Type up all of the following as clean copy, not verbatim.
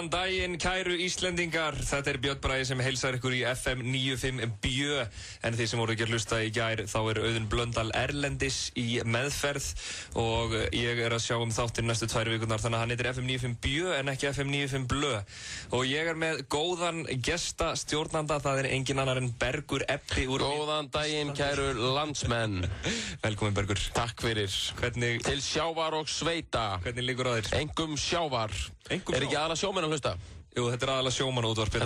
Góðan daginn, kæru Íslendingar. Þetta Björn Bragi sem heilsar ykkur í FM 95 Bjö. En þið sem voru ekki að hlusta í gær, þá Auðun Blöndal erlendis í meðferð og ég að sjá þáttinn næstu 2 vikurnar, þannig að hann heitir FM 95 Bjö en ekki FM 95 Blö. Og ég með góðan gestastjórnanda, það engin annar en Bergur Ebbi úr... Góðan daginn, kæru landsmenn. Velkomin Bergur. Takk fyrir. Hvernig... Til sjávar og sveita. Hvernig liggur á þér? Engum sjávar. Ekki aðalega sjómenn að hlusta? Jú, þetta aðalega sjómannaútvarpið.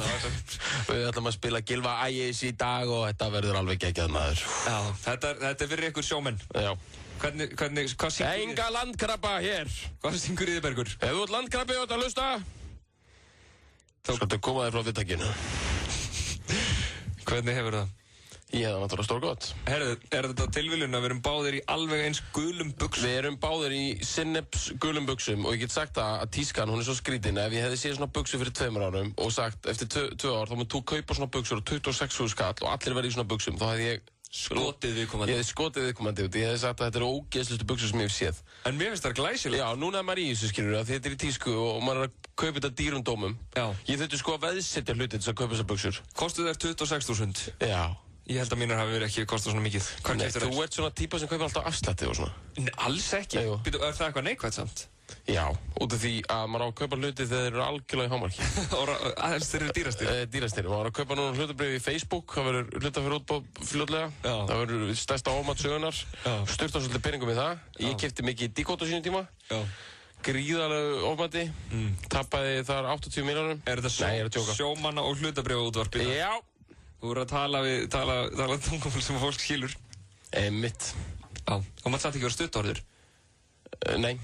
Við ætlum að spila Gylfa Ægis í dag og þetta verður alveg geggjað maður. Já, þetta fyrir ykkur sjómenn. Já. Hvað syngur þið? Enga landkrabba hér. Hvað syngur þið, Bergur? Ef þú ert landkrabbi og ert að hlusta, skaltu koma þér frá viðtakinu. Hvernig hefur það? Ég hef það náttúrulega stórgott. Herðu, þetta tilviljun að við erum báðir í alveg eins gulum buxum? Við erum báðir í sinneps gulum buxum og ég get sagt að tískan, hún svo skrítin. Ef ég hefði séð svona buxur fyrir 2 árum og sagt eftir 2 ár, þá mun þú kaupa svona buxur og 26.000 kall og allir verið í svona buxum, þá hefði ég skotið viðkomandi. Ég hefði skotið viðkomandi út. Ég hefði sagt að þetta eru ógeðslustu buxur sem ég hef séð. En mér finnst það glæsilegt. Já, núna maður í þessu skilur að þetta í tísku og maður að kaupa þetta dýrum dómum. Já. Ég þurfti að veðsetja hluti til að kaupa þessar buxur. Kostuð þær 26.000? Já. Ég held að mínar hafi verið ekki kostað svona mikið. Hvað keyptir þær? Þú ert svona típa sem kaupir alltaf afslætti og svona. Nei, alls ekki. Býtu, er það eitthvað neikvætt samt? Já, út af því að maður á að kaupa hluti þegar þeir eru algjörlega í hámarki. Aðeins þeir eru dýrastir? Dýrastir. Maður á að kaupa núna hlutabréf í Facebook, það verður hlutafér útboð fljótlega. Það verður stærsta ofmat sögunar. Sturta svolítið peningum í það. Ég keypti mikið díkót á sínum tíma. Gríðarlegu ofmati. Tapaði þar 80 milljónum. Er þetta sjómanna og hlutabréfaútvarpið? Já. Þú voru að tala tungumál sem fólk skilur. Mitt. Já, og maður satt ekki verið stuttorður? Nei.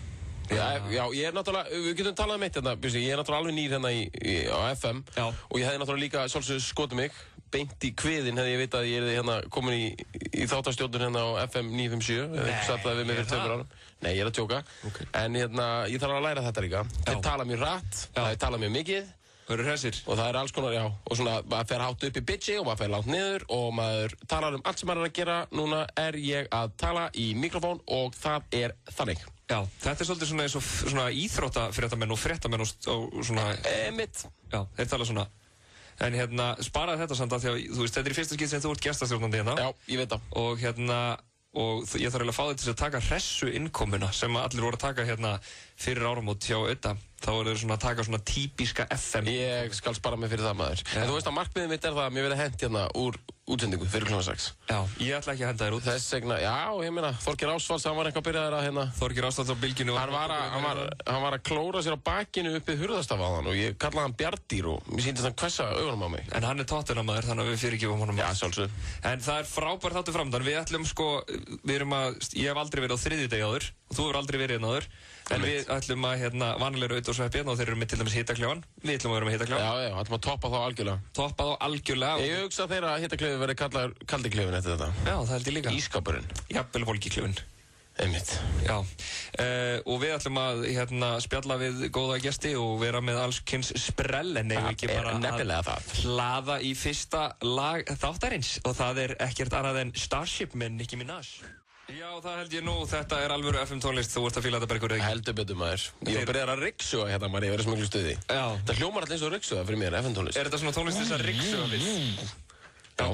Já, ég náttúrulega, við getum talað mitt hérna, Björnsi, ég náttúrulega alveg nýr hérna á FM. Já. Og ég hefði náttúrulega líka sjálfsögðu skotið mig, beint í kviðin hefði ég vitað að ég hérna komin í þáttastjórnun hérna á FM 957. Nei. Satt það við mig fyrir 2 árum. Nei, ég að tjóka. Okay. En hérna, ég þarf að læra þetta líka. Þeir tala mjög rætt, þeir tala mjög mikið. Það eru hressir. Og það alls konar, já. Og svona, maður fer hátt upp í bitchi og maður fer langt niður og maður talar allt sem maður að gera. Núna ég að tala í mikrofón og það þannig. Já, þetta svolítið svona eins og svona íþróttafréttamenn og fréttamenn og svona... Mitt. Já, þeir tala svona. En hérna, sparaði þetta samt að því að, þú veist, þetta í fyrsta skipti sem þú ert gestastjórnandi hérna. Já, ég veit það. Og hérna... Og ég þarf eiginlega að fá þig til að taka hressu innkomuna sem allir voru að taka hérna fyrir áramót hjá Ödda. Þá voru þeir svona að taka svona típiska FM. Ég skal spara mig fyrir það maður. En þú veist að markmiðið mitt það að mér verði hent hérna úr útsendingu fyrir kl. 6. Já, ég ætla ekki að henda þér út. Þess vegna, já, ég meina, Þorgeir Ásvalds, hann var eitthvað byrjaður að hérna... Þorgeir Ásvalds á bylginu... Hann var að klóra sér á bakinu uppið hurðarstafaðan og ég kallaði hann Bjarndýr og mér sýndist hann hvessa augunum á mig. En hann Tottenham-maður, þannig að við fyrirgefum honum. Já, sjálfsög. En það frábært þáttur framdann. Við ætlum ég hef aldrei verið á þriðjudegi áður og þú hefur aldrei verið hérna áður. En við ætlum að vanalega Auð og Sveppi og þeir eru með til dæmis hitaklefann. Við ætlum að vera með hitaklefann. Já, ætlum að toppa þá algjörlega. Toppa þá algjörlega. Ég hugsa þeirra að hitaklefin verði kallaður kaldiklefin eftir þetta. Já, það held ég líka. Ískapurinn. Jafnvel volgiklefin. Einmitt. Já. Og við ætlum að spjalla við góða gesti og vera með alls kyns sprell en ef ekki bara að hlaða í fyrsta lag þáttarins og það ekkert annað en Starship með Nicki Minaj. Já, það held ég nú. Þetta alvöru FM tónlist. Þú ert að fíla þetta, Bergur, ekki? Heldur betur maður. Ég var byrjað að ryksuga hérna maður, ég verið smöglu stuði. Já. Það hljómar alltaf eins og ryksuga fyrir mér, FM tónlist. Er þetta svona tónlist þess að ryksuga við? Já.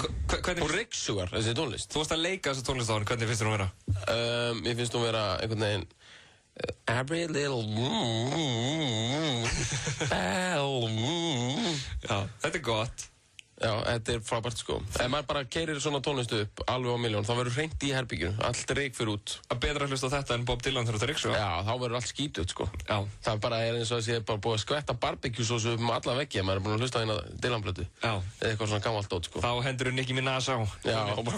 Og ryksugar, þessi tónlist. Þú varst að leika þessa tónlist á hann. Hvernig finnst þér hún vera? Mér finnst hún vera einhvern veginn every little Já, þetta gott. Já, þetta frábært sko. Ef maður bara keyrir svona tónlist upp alveg á milljón, þá verður hreint í herbyggju. Allt reyk fyrir út. Að betra að hlusta á þetta en Bob Dylan þegar þetta ryksuga? Já, þá verður allt skítut sko. Já. Það bara eins og að sé bara búið að skvetta barbecue-sósu upp alla veggi að maður búin að hlusta á hérna Dylan-plötu. Já. Eða eitthvað svona gammalt dót sko. Þá hendur Nicki Minaj á. Já, og bara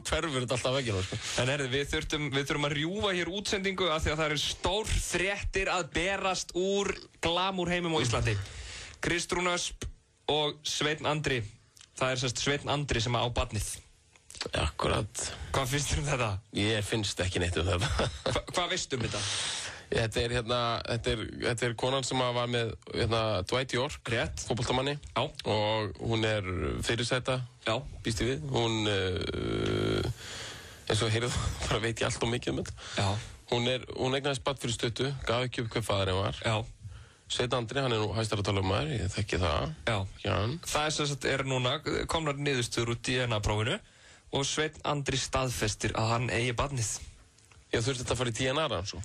hverfur þetta alltaf vegginu sko. En við þurfum að rjúfa hér útsendingu af því að það stór fréttir að berast úr glamúrheimum á Íslandi. Kristrún Ösp og Sveinn Andri. Það Sveinn Andri sem á barnið. Akkurat. Hvað finnst þér um þetta? Ég finnst ekki neitt um þetta. Hvað veistu um þetta? Þetta konan sem var með Dwight York. Rétt. Fótboltamanni. Já. Og hún fyrirsæta. Já. Býst ég við. Hún, eins og heyrðu, bara veit ég allt og mikið um þetta. Já. Hún eignaðist barn fyrir stuttu, gaf ekki upp hver faðirinn var. Já. Sveinn Andri, hann nú hæstaréttarlögmaður, ég þekki það. Já. Það sem sagt núna komnar niðurstöður úr DNA-prófinu og Sveinn Andri staðfestir að hann eigi barnið. Já, þurfti þetta að fara í DNA-rannsókn?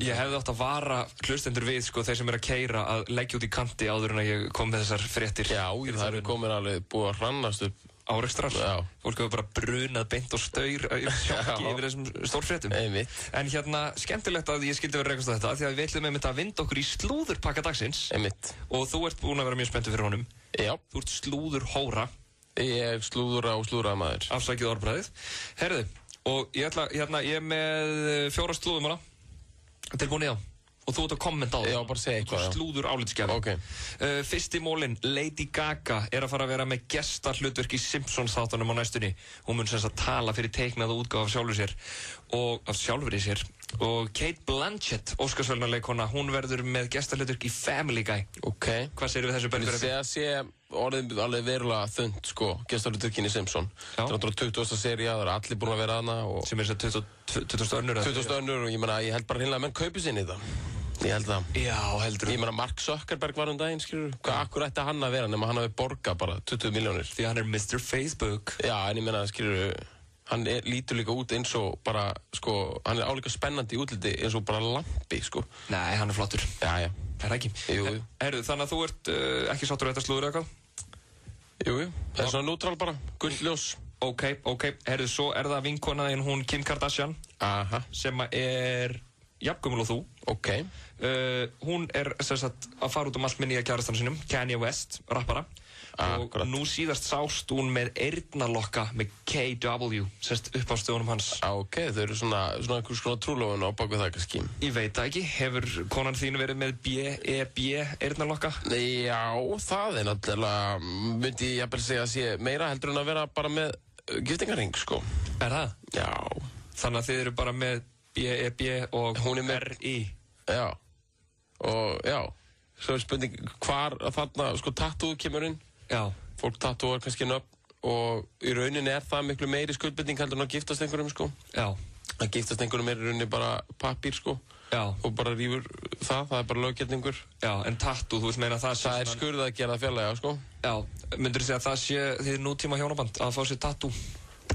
Ég hefði átt að vara hlustendur við, þeir sem að keyra að leggja út í kanti áður en að ég kom með þessar fréttir. Já, það eru komin alveg búið að hrannast upp. Árekstrar. Fólk hefur bara brunað beint og staur sjokki yfir þessum stórfréttum. Einmitt. En skemmtilegt að ég skildi vera rekast á þetta, því að við ætlum einmitt að vinda okkur í slúðurpakka dagsins. Einmitt. Og þú ert búin að vera mjög spenntur fyrir honum. Já. Þú ert slúðurhóra. Ég slúðura og slúðramaður. Afsakið orðbragðið. Herðu, og ég er með 4 slúðum tilbúin í þá. Og þú ert að kommenta á það. Já, bara segja eitthvað. Slúður álitsgjafi. Ok. Fyrsti mólinn, Lady Gaga er að fara að vera með gestarhlutverk í Simpsons þáttunum á næstunni. Hún mun sem sagt tala fyrir teiknaða útgáfu af sjálfri sér. Og Cate Blanchett, Óskarsverðlaunarleikkona, hún verður með gestarhlutverk í Family Guy. Ok. Hvað segirðu við þessu benni? Ég sé orðið alveg verulega þund, gestarhlutverkin í Simpson. Það er 20. sería, það er allir búin að vera hana. Sem er þess að 20. önnur. 20. önnur og ég held bara hreinlega menn kaupi sinni í það. Ég held það. Já, heldur þú. Ég meina Mark Zuckerberg var daginn, skilur. Hvað akkur ætti hann að vera nema hann hafi borgað bara 20 milljónir? Því hann er Mr. Facebook. Já, en ég meina, skilur, hann lítur líka út eins og bara, hann er álíka spennandi í útliti eins og bara lampi, Nei, hann er flottur. Já. Er ekki? Jú. Þannig að þú ert ekki sáttur á þetta slúður eitthvað? Jú. Það er svona nútral bara, gullljós. Ok. Svo er það vinkonaðin hún Kim Kardashian. Aha. Sem er jafngömmul og þú. Ok. Hún er sem sagt að fara út allt með nýja kærastanum sínum, Kanye West, rappara. Og nú síðast sást hún með eyrnalokka með KW, sérst upp á stöðunum hans. Ok, þau eru svona einhvers konar trúlofun á baku það kannski. Ég veit það ekki, hefur konan þín verið með BEB eyrnalokka? Já, það er náttúrulega, myndi ég jafnvel segja að sé meira heldur en að vera bara með giftingarring, Er það? Já. Þannig að þið eru bara með BEB og RI? Já. Og já, svo er spurning hvar þarna, tattoo kemur inn. Já. Fólk tattooar kannski nöfn og í rauninni er það miklu meiri skuldbinding heldur en að giftast einhverjum, Já. Að giftast einhverjum er í rauninni bara pappír, Já. Og bara rífur það er bara löggetningur. Já, en tattoo, þú veist meina það sé það er skurð að gera það fjarlæga, Já, myndur þú segja að það sé þið nútíma hjónaband að fá sér tattoo?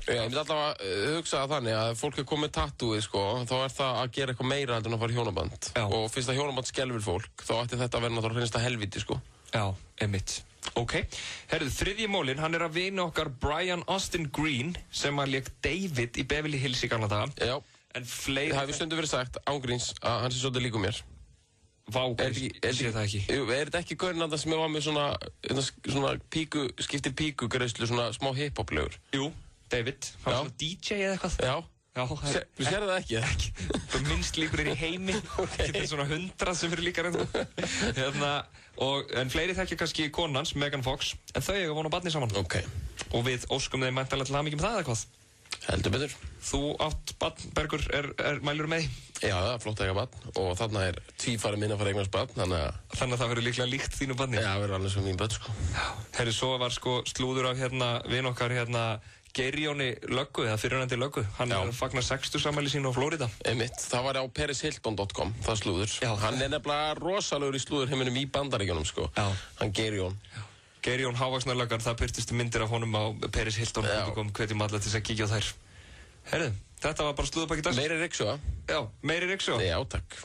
Já, ég myndi alltaf að hugsa það þannig að ef fólk er komið tattooið, þá er það að gera eitthvað meira heldur en að fara hjónaband. Já. Og fyrst að hjónaband skelfir fólk, þá ætti þetta að vera náttúrulega hreinasta helvíti, Já, einmitt. Ok. Herðu, þriðji mólinn, hann er að vini okkar Brian Austin Green sem að lék David í Beverly Hills í gamla daga. Já. En fleiri... Það hefur stundu verið sagt, ángríns, að hann sé svolítið líku mér. Vá, ég sé það ekki. Er þetta ekki gaurinn sem var með svona skipti píku greiðslu, svona smá hip-hop-legur? Jú, David. Hann var svona DJ eða eitthvað. Já. Þú sér það ekki? Það minnst líkur í heimi. Þetta er svona 100 sem eru líkar en þú. En fleiri þekkja kannski konans, Megan Fox, en þau eiga von á barni saman. Ok. Og við óskum þeim mæntanlega til hamingju með það eða hvað? Heldur betur. Þú átt barn, Bergur, mælur með því? Já, það er flott að eiga barn og þarna er tvífari minn að fara að eignast barn, þannig að það verður líklega líkt þínu barni? Já, það verður alveg sem mín barn, Herri, svo var slúður af vin okkar Geirjóni Löggu, eða fyrirnefndi Löggu. Hann fagnar 60 afmæli sínu á Flórida. Einmitt, það var á perishilton.com, það slúður. Já. Hann er nefnilega rosalegur í slúðurheiminum í Bandaríkjunum, Já. Hann Geirjón. Geirjón Hávaksnar Löggar, það byrtist myndir af honum á perishilton.com, hvetjum alla til að kíkja á þær. Herðu, þetta var bara slúðurpakki dags. Meiri ryksuga. Já, meiri ryksuga. Já, takk.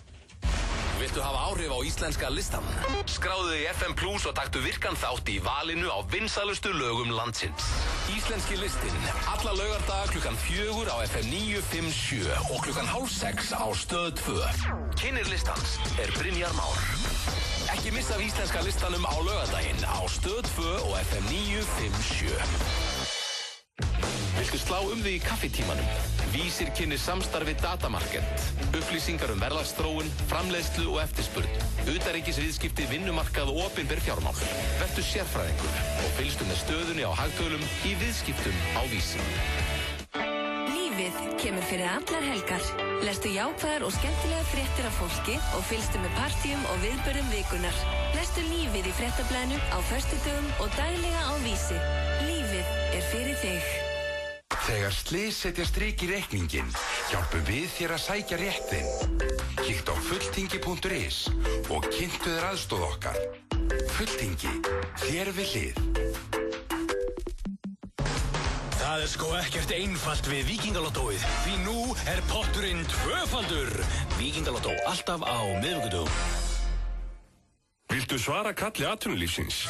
Viltu hafa áhrif á íslenska listan? Skráðu í FM Plus og taktu virkan þátt í valinu á vinsælustu lögum landsins. Íslenski listinn, alla laugardaga klukkan 4 á FM 957 og klukkan 5:30 á Stöð 2. Kynnir listans er Brynjar Már. Ekki missa af íslenska listanum á laugardaginn á Stöð 2 og FM 957. Viltu slá þig í kaffitímanum? Vísir kynnir samstarfi Datamarket. Upplýsingar verðlagsþróun, framleiðslu og eftirspurn. Utanríkisviðskipti, vinnumarkað og opinber fjármál. Vertu sérfræðingur og fylgstu með stöðunni á hagtölum í viðskiptum á Vísi. Lífið kemur fyrir allar helgar. Lestu jákvæðar og skemmtilegar fréttir af fólki og fylgstu með partíum og viðburðum vikunar. Lestu lífið í fréttablaðinu á föstudögum og daglega á Vísi. Lífið er fyrir þig. Þegar slys setja strik í reikningin, hjálpum við þér að sækja réttin. Kíktu á fulltingi.is og kynntu þér aðstoð okkar. Fulltingi, þér við hlið. Það sko ekkert einfalt við Víkingalottóið, því nú potturinn tvöfaldur. Víkingalottó alltaf á miðvikudögum. Viltu svara kalli atvinnulífsins?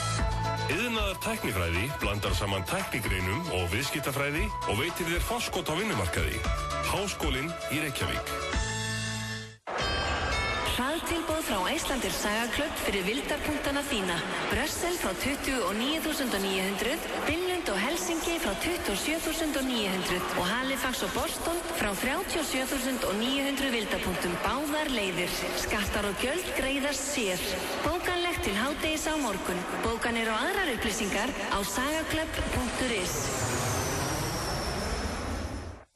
Iðnaðar tæknifræði blandar saman tæknigreinum og viðskiptafræði og veitir þér forskot á vinnumarkaði. Háskólinn í Reykjavík. Hraðtilboð frá Icelandir Saga Club fyrir vildarpunktana þína. Brussel frá 29.900, Billund og Helsinki frá 27.900 og Halifax og Boston frá 37.900 vildarpunktum báðar leiðir. Skattar og gjöld greiðast sér. Bókanlegt til hádegis á morgun. Bókanir og aðrar upplýsingar á sagaclub.is.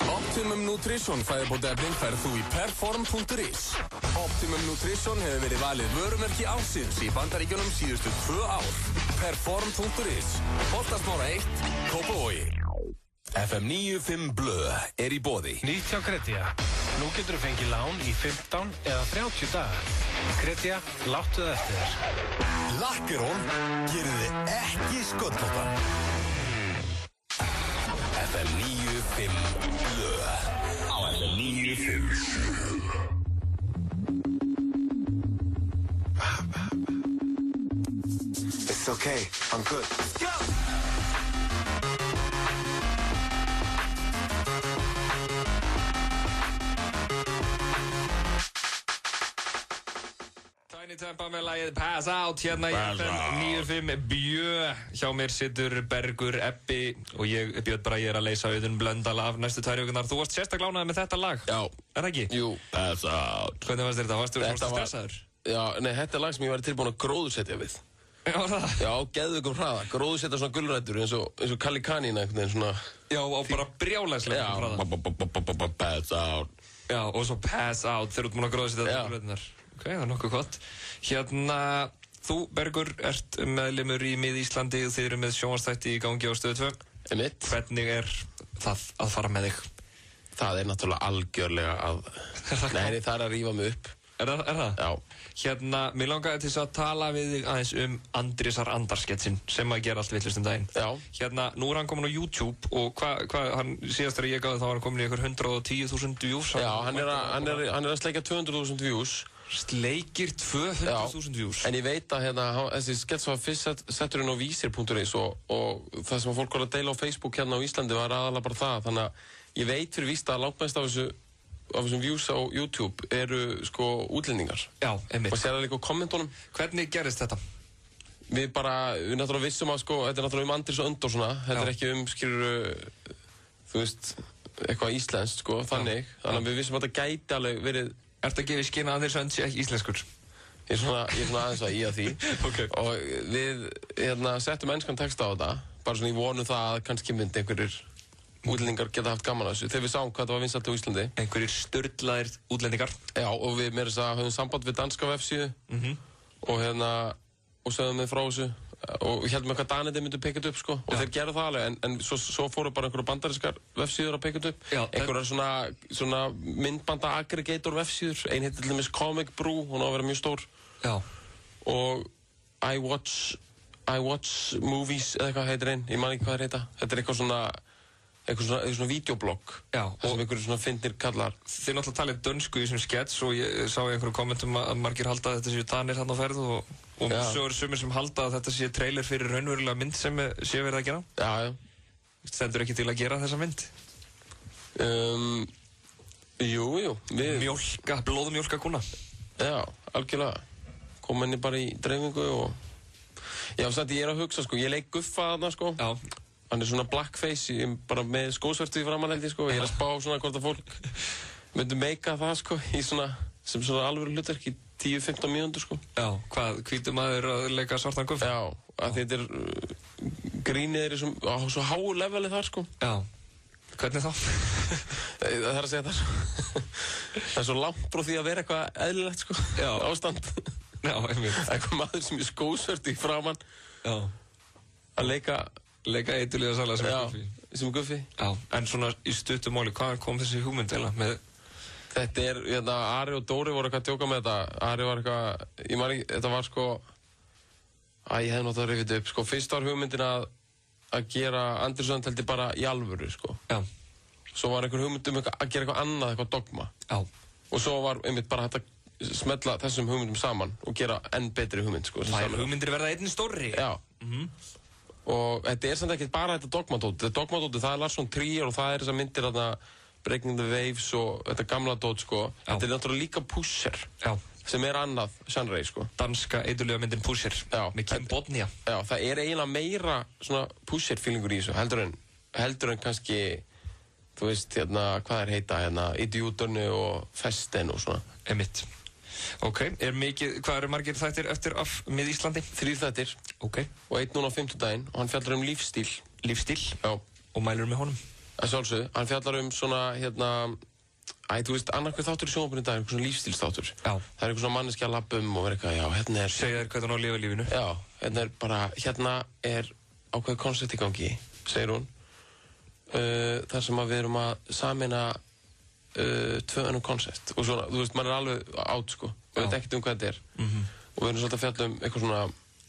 Optimum Nutrition fæðubótaefnin færð þú í perform.is. Optimum Nutrition hefur verið valið vörumerki ársins í Bandaríkjunum síðustu 2 ár. Perform.is. Holtasmára 1, Kópavogi. FM 95 Blö í boði. Nýtt hjá Kredia. Nú getur þú fengið lán í 15 eða 30 dagar. Kredia, láttu það eftir þér. Lakkerón gerir þið ekki sköllóttan. FM 95 Blö á FM 95. It's okay, I'm good. Let's go! Tiny Tempa með lagið Pass Out hérna í FM 95 Bjö. Hjá mér situr Bergur Ebbi og ég, Björn Bragi, að leysa Auðun Blöndal af næstu 2 vikurnar. Þú varst sérstaklega ánægður með þetta lag. Já. Er það ekki? Jú, Pass Out. Hvernig varst þetta? Varstu stressaður? Já, nei, þetta lag sem ég var tilbúin að gróðursetja við. Já, það? Já, geðveikum hraða. Gróðursetja svona gulrætur eins og Kalli Kanína einhvern veginn svona. Já, og bara brjálæslega hraða. Já, Pass Out. Já, og svo Pass Out þegar þú ert búin að gróðursetja þetta gulrætunar. Ok, það er nokkuð gott. Hérna, þú, Bergur, ert meðlimur í Mið-Íslandi og þið eru með sjónvarpsþætti í gangi á Stöð 2. Einmitt. Hvernig er það að fara með þig? Það er náttúrulega algjörlega að... Nei, það er að rífa mig upp. Er það? Já. Hérna, mér langaði til þess að tala við þig aðeins Andrésar Andar-sketsin sem að gera allt vitlaust daginn. Já. Hérna, nú er hann komin á YouTube og hann síðast þegar ég gáði þá var hann komin í ykkur 110.000 views. Já, hann er að sleikja 200.000 views. Sleikir 200.000 views. En ég veit að þessi skets var fyrst settur inn á vísir.is og það sem fólk var að deila á Facebook hérna á Íslandi var aðalega bara það. Þannig að ég veit fyrir víst að langmest af þessum views á YouTube eru sko útlendingar. Já, einmitt. Og sér það líka á kommentunum. Hvernig gerist þetta? Við náttúrulega vissum að sko, þetta er náttúrulega Andrés og Önd og svona. Þetta er ekki skilur, þú veist, eitthvað íslenskt sko, þannig. Þannig að við vissum að þetta gæti alveg verið. Ertu að gefa í skyn að Andrés Önd sé ekki íslenskur? Ég er svona aðeins að í að því. Okay. Og við settum enskan texta á þetta, bara svona í vonu það að kannski myndi einhverjir útlendingar geta haft gaman að þessu. Þegar við sáum hvað þetta var vinsælt á Íslandi. Einhverjir sturlaðir útlendingar. Já, og við meira þess að höfum samband við danska vefsíðu og sögðum við frá þessu og heldum við hvað Daneti myndu pekja upp sko. Og þeir gerðu það alveg, en svo fóru bara einhverja bandarískar vefsíður að pekja upp. Einhverjar svona myndbanda aggregator vefsíður. Ein heitir til dæmis Comic Brew, hún á að vera mjög stór. Já. Og I watch movies eða eitthvað heitir einn, ég man ekki hvað þeir heita. Þetta er eitthvað svona videoblogg. Já. Það sem einhverju svona fyndnir kallar. Þið náttúrulega talið dönsku í þessum skets og ég sá í einhverjum kommentum að margir halda að þetta séu Danir hann á ferð og svo eru sumir sem halda að þetta sé trailer fyrir raunverulega mynd sem sé verið að gera. Já, já. Stendur ekki til að gera þessa mynd? Jú. Blóðmjólka kúna. Já, algjörlega. Kom henni bara í dreifingu og... Já, ég er að hugsa sko, ég leik Guffa þarna sko. Já. Hann er svona blackface, bara með skósvertu í framan held ég sko. Ég er að spá svona hvort að fólk myndu meika það sko, í svona, sem svona alvöru hlutverk í 10-15 mínútur sko. Já, hvað, hvítur maður að leika svartan Guffa? Já, að þetta er, grínið er á svo háu leveli þar sko. Já, hvernig þá? Það er að segja það er svo langt frá því að vera eitthvað eðlilegt sko, ástand. Já, einmitt. Eitthvað maður sem er skósvertu í framan. Já. Að leika Leika eiturlega sala sem Guffi. Já, sem Guffi. Já, en svona í stuttu máli, hvaðan kom þessi hugmynd eiginlega með? Þetta Ari og Dóri voru eitthvað að djóka með þetta. Ari var eitthvað, ég man ekki, þetta var sko, ég hefði náttúrulega rifið þetta upp, sko, fyrst var hugmyndin að gera Andersson teldi bara í alvöru, sko. Já. Svo var einhver hugmynd að gera eitthvað annað, eitthvað dogma. Já. Og svo var einmitt bara hægt að smetla þessum hugmyndum saman og gera enn betri hugmynd, sko. Það hugmyndir verða einnig stórri. Já. Og þetta samt ekki bara þetta dogmadóti. Þetta dogmadóti, það Larsson Trier og það þessar myndir þarna Breaking the Waves og þetta gamla dót, sko. Þetta náttúrulega líka Pusher. Já. Sem annað genre, sko. Danska eiturlega myndin Pusher. Já. Með Kim Bodnia. Já, það eiginlega meira svona Pusher-feelingur í þessu, heldur en kannski, þú veist, hvað heita, Idioterne og Festen og svona. Einmitt. Ok, hvað margir þættir eftir af með Íslandi? 3 þættir. Ok. Og 1 núna á 50-daginn og hann fjallar lífstíl. Lífstíl? Já. Og mælur með honum? Að sjálfsögðu, hann fjallar svona, þú veist, annarkveð þáttur í sjónvarpinu í dag eitthvað svona lífstílsþáttur. Já. Það eitthvað svona manneskja að labba og vera eitthvað, já, segja þér hvað hún á að lifa lífinu? Já, bara, ákveðið koncept í gangi, segir hún. Þar sem við erum að sameina 2 önnum koncept. Og svona, þú veist, maður alveg átt, sko. Við veit ekkert hvað þetta Og við erum svolítið að fjalla eitthvað svona...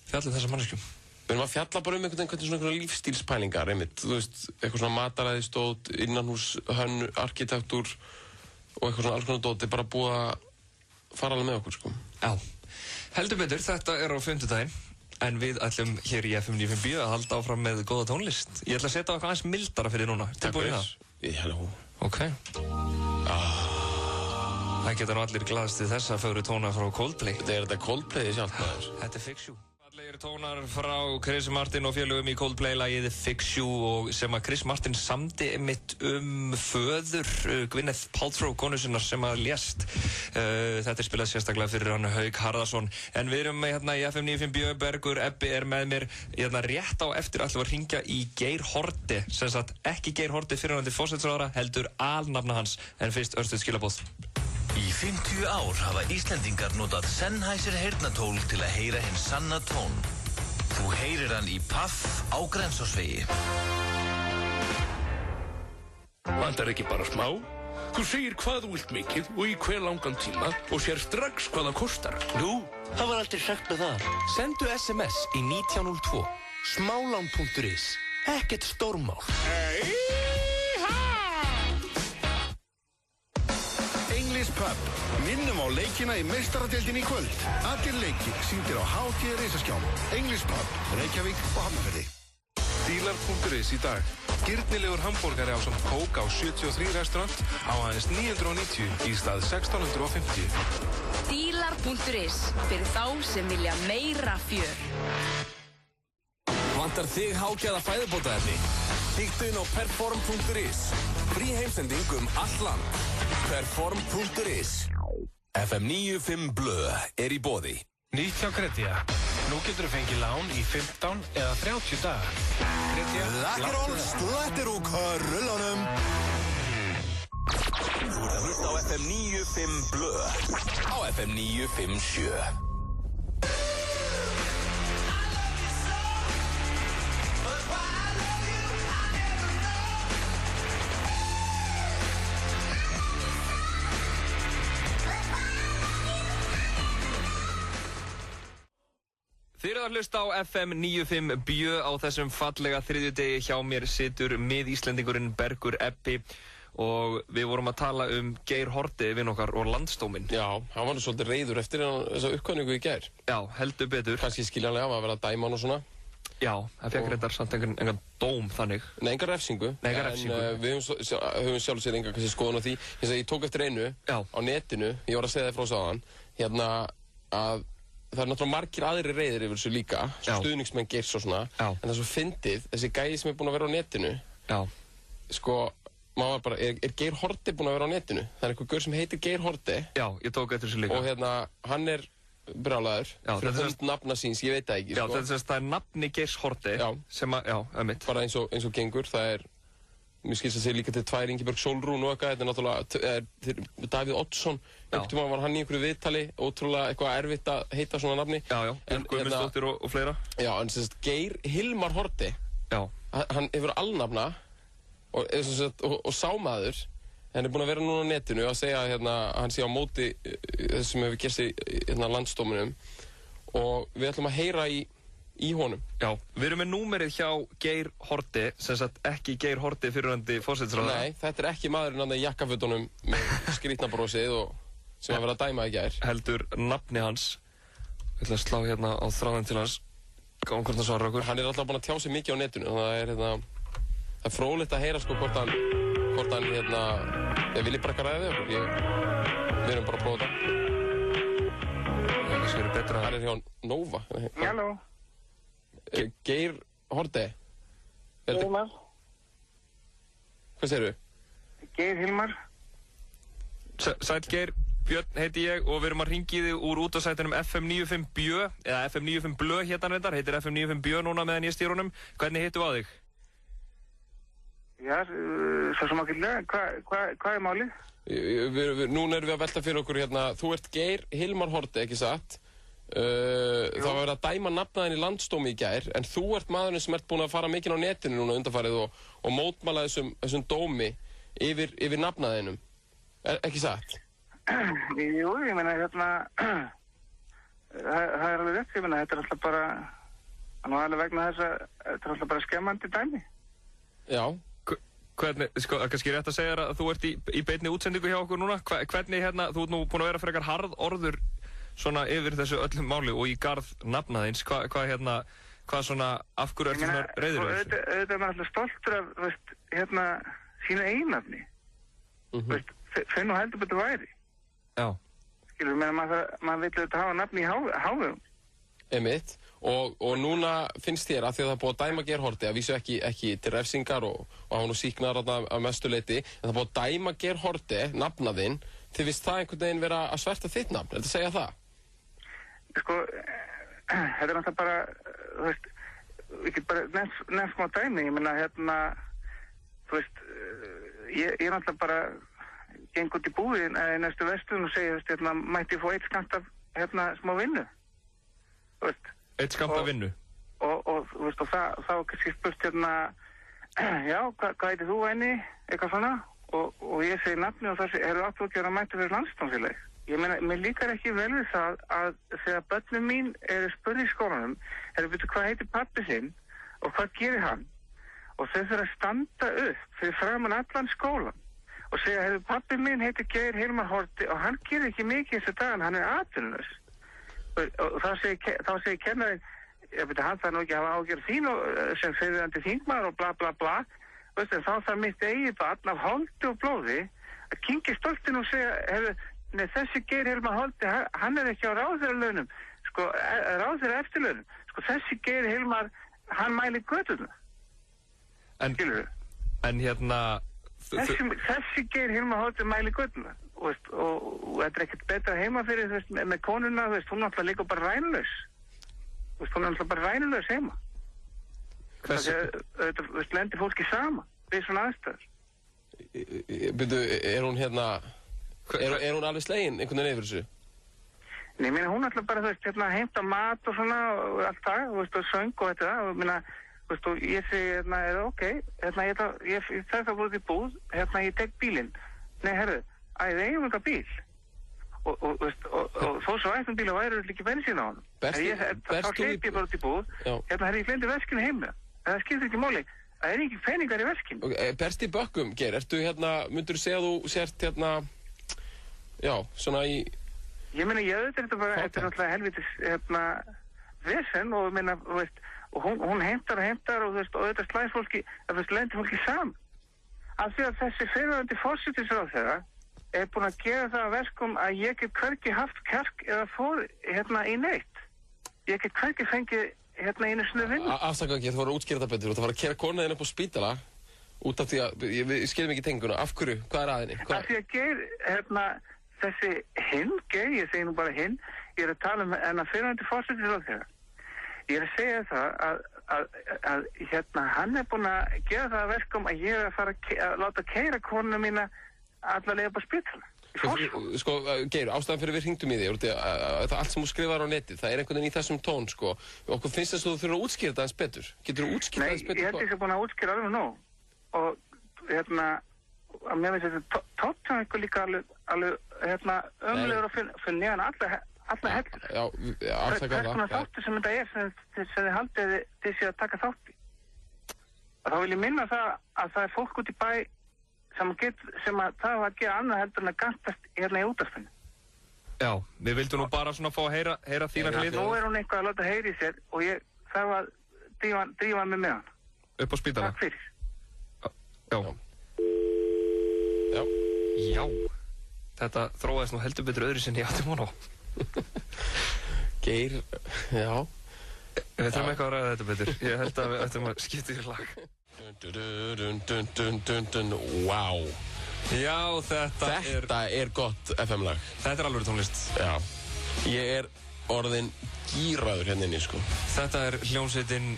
Fjalla þessar manneskjum? Við erum að fjalla bara einhvern svona lífstílspælingar, einmitt. Þú veist, eitthvað svona mataræðistót, innanhús, arkitektúr og eitthvað svona alls konar dót. Bara búið að fara alveg með okkur, sko. Já. Heldur betur, þetta á 50-daginn. En við ætlum hér í FM 95 að halda áfram með góða tónlist. Ég ætla að setja eitthvað aðeins mildara fyrir núna. Tilbúin í það? Halló. Ok. Það geta allir glaðst til þessa fögru tónar frá Coldplay. Þetta Coldplay sjálf, maður. Þetta Fix You. Fallegir tónar frá Chris Martin og félögum í Coldplay-lagið Fix You og sem að Chris Martin samdi einmitt föður Gwyneth Paltrow, konu sinnar sem að lést. Þetta spilað sérstaklega fyrir hann Hauk Harðarsson. En við erum hérna í FM 95 Bergur, Ebbi mér hérna rétt á eftir ætlum að hringja í Geir Haarde, sem sagt ekki Geir Haarde fyrrverandi forsætisráðherra, heldur alnafna hans, en fyrst örstuð skilaboð. Í 50 ár hafa Íslendingar notað Sennheiser heyrnartól til að heyra hinn sanna tón. Þú heyrir hann í Paff á Grensásvegi. Vantar ekki bara smá? Þú segir hvað þú vilt mikið og í hver langan tíma og sér strax hvað það kostar. Nú, það var aldrei sagt með það. Sendu SMS í 1902. Smálán.is. Ekkert stórmál. Pub. Minnum á leikina í meistaradeildinni í kvöld. Allir leikir sýndir á HT Risaskjám. English Pub, Reykjavík og Hafnarfirði. Dílar.is í dag. Gyrnilegur hambúrgari á samt kók á 73 restaurant á aðeins 990 í stað 1650. Dílar.is fyrir þá sem vilja meira fjör. Vantar þig hágæða fæðubótaefni? Kíktu inn á perform.is. Frí heimsending allt land. Perform.is. FM 95 Blö í boði. Nýtt hjá Kredia. Nú getur þú fengið lán í 15 eða 30 dagar. Kredia. Lakkerol, slættir úr körullanum. Þú ert að hlusta á FM 95 Blö. Á FM 957. Þið eruð að hlusta á FM 95 Bjö á þessum fallega þriðjudegi. Hjá mér situr mið-íslendingurinn Bergur Ebbi og við vorum að tala Geir Haarde vinn okkar og landsdóminn. Já, hann var svolítið reiður eftir þessa uppkvæningu í gær. Já, heldur betur. Kannski skiljanlega, hann var að vera að dæma hann og svona. Já, það fekk reyndar samt engan dóm þannig. Nei, enga refsingu. Nei, enga refsingu. En við höfum sjálf sér enga kannski skoðun á því. Ég tók eftir einu á netinu, ég var að segja það frá sáðan, að það náttúrulega margir aðrir reiðir yfir þessu líka, stuðningsmenn Geirs og svona, en það er svo fyndið, þessi gæði sem búinn að vera á netinu, sko, maður bara, Geir Haarde búinn að vera á netinu? Það einhver gaur sem heitir Geir Haarde. Já, ég tók eftir þessu líka. Og hann brjálaður, fyrir hönd nafna síns, ég veit það ekki, sko. Já, það er nafni Geirs Haarde, sem að, einmitt. Bara eins og gengur, það mér skilst að segja líka til tvær Ingibjörg Sólrún og eitthvað, þetta náttúrulega Davíð Oddsson, einhvern tíma var hann í einhverju viðtali, ótrúlega eitthvað erfitt að heita svona nafni. Já, Björg Guðmundsdóttir og fleira. Já, en Geir Hilmar Haarde, Já. Hann hefur alnafna og sámaður. Hann búinn að vera núna á netinu að segja að hann sé á móti þess sem hefur gerst í landsdóminum og við ætlum að heyra í honum. Já, við erum með númerið hjá Geir Haarde, sem sagt ekki Geir Haarde fyrrverandi forsætisráðherra. Nei, þetta er ekki maðurinn í jakkafutunum með skrýtna brosið og sem að vera að dæma í gær. Heldur nafni hans. Við ætlum að slá hérna á þráðinn til hans. Gáum hvort hann svarar okkur. Hann er alltaf búinn að tjá sig mikið á netinu, þannig að það er fróðlegt að heyra sko hvort hann vilji bara eitthvað ræða við okkur. Við erum bara að prófa þetta. Hann er hjá Nova. Halló. Geir Haarde. Hilmar. Hvað segirðu? Geir Hilmar. Sæll Geir, Björn heiti ég og við erum að ringi þig úr útvarpssætinum FM 95 Bjö, eða FM 95 Blö hérna reyndar, heitir FM 95 Bjö núna meðan ég stýr honum. Hvernig hittum við á þig? Já, svo sem ákveðlega. Hvað er málið? Núna erum við að velta fyrir okkur þú ert Geir Hilmar Haarde, ekki satt? Það var verið að dæma nafnaðinn í landsdómi í gær, en þú ert maðurinn sem ert búinn að fara mikinn á netinu núna undanfarið og mótmæla þessum dómi yfir nafnaðinum. Ekki satt? Jú, ég meina það er alveg rétt, ég meina þetta er alltaf bara alveg vegna þess að þetta er alltaf bara skemmandi dæmi. Já. Hvernig, kannski rétt að segja að þú ert í beinni útsendingu hjá okkur núna. Hvernig þú ert nú búinn að vera frekar harðorður svona yfir þessu öllum máli og í garð nafnaðins, hvað svona, af hverju ertu svona reiður við þessu? Auðvitað er maður alltaf stoltur af, sínu eiginnafni. Finn og heldur betur væri. Já. Skilur, maður vill auðvitað hafa nafni í hávegum. Einmitt, og núna finnst þér að því að það er búið að dæma Geir Haarde, að vísu ekki til refsingar og hann og síknar að mestu leyti, en það er búið að dæma Geir Haarde, nafnaðinn, þið finnst það einhvern veginn vera að sverta þitt nafn, er þetta að segja það? Sko, þetta er náttúrulega bara, þú veist, ég get bara nefnt smá dæmi, ég meina, þú veist, ég náttúrulega bara geng út í búðin í næstu verslun og segi, þú veist, mætti ég fá eitt skammt af, smá vinnu, þú veist. Eitt skammt af vinnu? Og þú veist, og þá kannski spurt, já, hvað heitir þú væni, eitthvað svona, og ég segi nafni og það segi, eru áttu ekki að mæta fyrir landsdómsfélag? Ég meina, mér líkar ekki vel við það að þegar börnum mín eru spurði í skólanum, veitu hvað heitir pabbi sinn og hvað gerir hann? Og þau þurfa að standa upp fyrir framan allan skólan og segja, pabbi minn heitir Geir Hilmar Haarde og hann gerir ekki mikið þessu dagan, hann er atvinnulaus. Og þá segir kennarinn, hann þarf nú ekki að hafa ágjörð þín sem fyrirverandi þingmaður og bla bla bla, en þá þarf mitt eigið barn af holdi og blóði að kynkja stoltinn og segja, nei, þessi Geir Hilmar Haarde, hann er ekki á ráðherralaunum, sko, ráðherraeftirlaunum, sko, þessi Geir Hilmar, hann mælir göturna. Skilur þú? Þessi Geir Hilmar Haarde mælir göturna, og þetta er ekkert betra heima fyrir, þú veist, með konuna, þú veist, hún er alltaf líka bara rænulaus. Þú veist, hún er alltaf bara rænulaus heima. Þú veist, lendir fólki sama við svona aðstæður. Byrju, er hún Er hún alveg slegin einhvern veginn yfir þessu? Nei, hún ætla bara, þú veist, heimta mat og svona og allt það, þú veist, og söng og þetta, og þú veist, og ég segi, ok, ég þarf það búið í búð, ég tek bílinn. Nei, herru, við eigum eitthvað bíl. Og þó svo ættum bíl og væri ekki bensín á hann. Þá hleyp ég bara út í búð, ég gleymdi veskinu heima. Það skiptir ekki máli, það er ekki peningar í veskinu. Berst í bökkum, Geir, myndirðu segja að þú sért já, svona í... Ég meina, þetta er náttúrulega helvitis, vesen og, þú veist, og hún heimtar og, þú veist, og þetta slæðir fólki, þú veist, lendir fólki saman. Af því að þessi fyrirverandi forsætisráðherra er búin að gera það að verkum að ég get hvergi haft kjark eða fór, í neitt. Ég get hvergi fengið, einu sinni vinnu. Afsaka ekki, þú voru að útskýra þetta betur, þú var að keyra konaðinn upp á spítala, út af því að, við skiljum ekki tenguna, af hverju, hvað er aðinni? Af því að Geir, þessi Geir, ég segi nú bara hinn, ég er að tala um fyrirverandi forsætisráðherra. Ég er að segja það að hann er búinn að gera það að verkum að ég er að fara að láta keyra konuna mína allarlega upp á spítala. Sko, Geir, ástæðan fyrir við hringdum í því, það allt sem þú skrifar á netið, það einhvern veginn í þessum tón, sko. Okkur finnst þess að þú þurfir að útskýra það aðeins betur. Getur þú útskýrt það aðeins betur? Nei, ég held ég sé búin að útskýra alveg nóg. Og, að mér finnst þetta tóttan ykkur líka alveg, ömlegur og fyrir neðan alla heldur. Já, afsaka það. Hvers konar þáttur sem þetta sem þið haldið þið séu að taka þátt í. Og þá vil ég minna það að það fólk út í bæ sem að það var að gera annað heldur en að gantast í útvarpinu. Já, við vildum nú bara svona fá að heyra þína hlið. Nú hún eitthvað að láta heyra í sér og ég þarf að drífa mig með hann. Upp á spítala. Takk fyrir. Já. Þetta þróaðist nú heldur betur öðru sinni ég átti von á. Geir, já. Við þurfum eitthvað að ræða þetta betur. Ég held að við ættum að skipta í lag. Wow. Já, þetta er gott FM-lag. Þetta er alveg tónlist. Já. Ég er orðinn gíraður hérna inni, sko. Þetta er hljómsveitin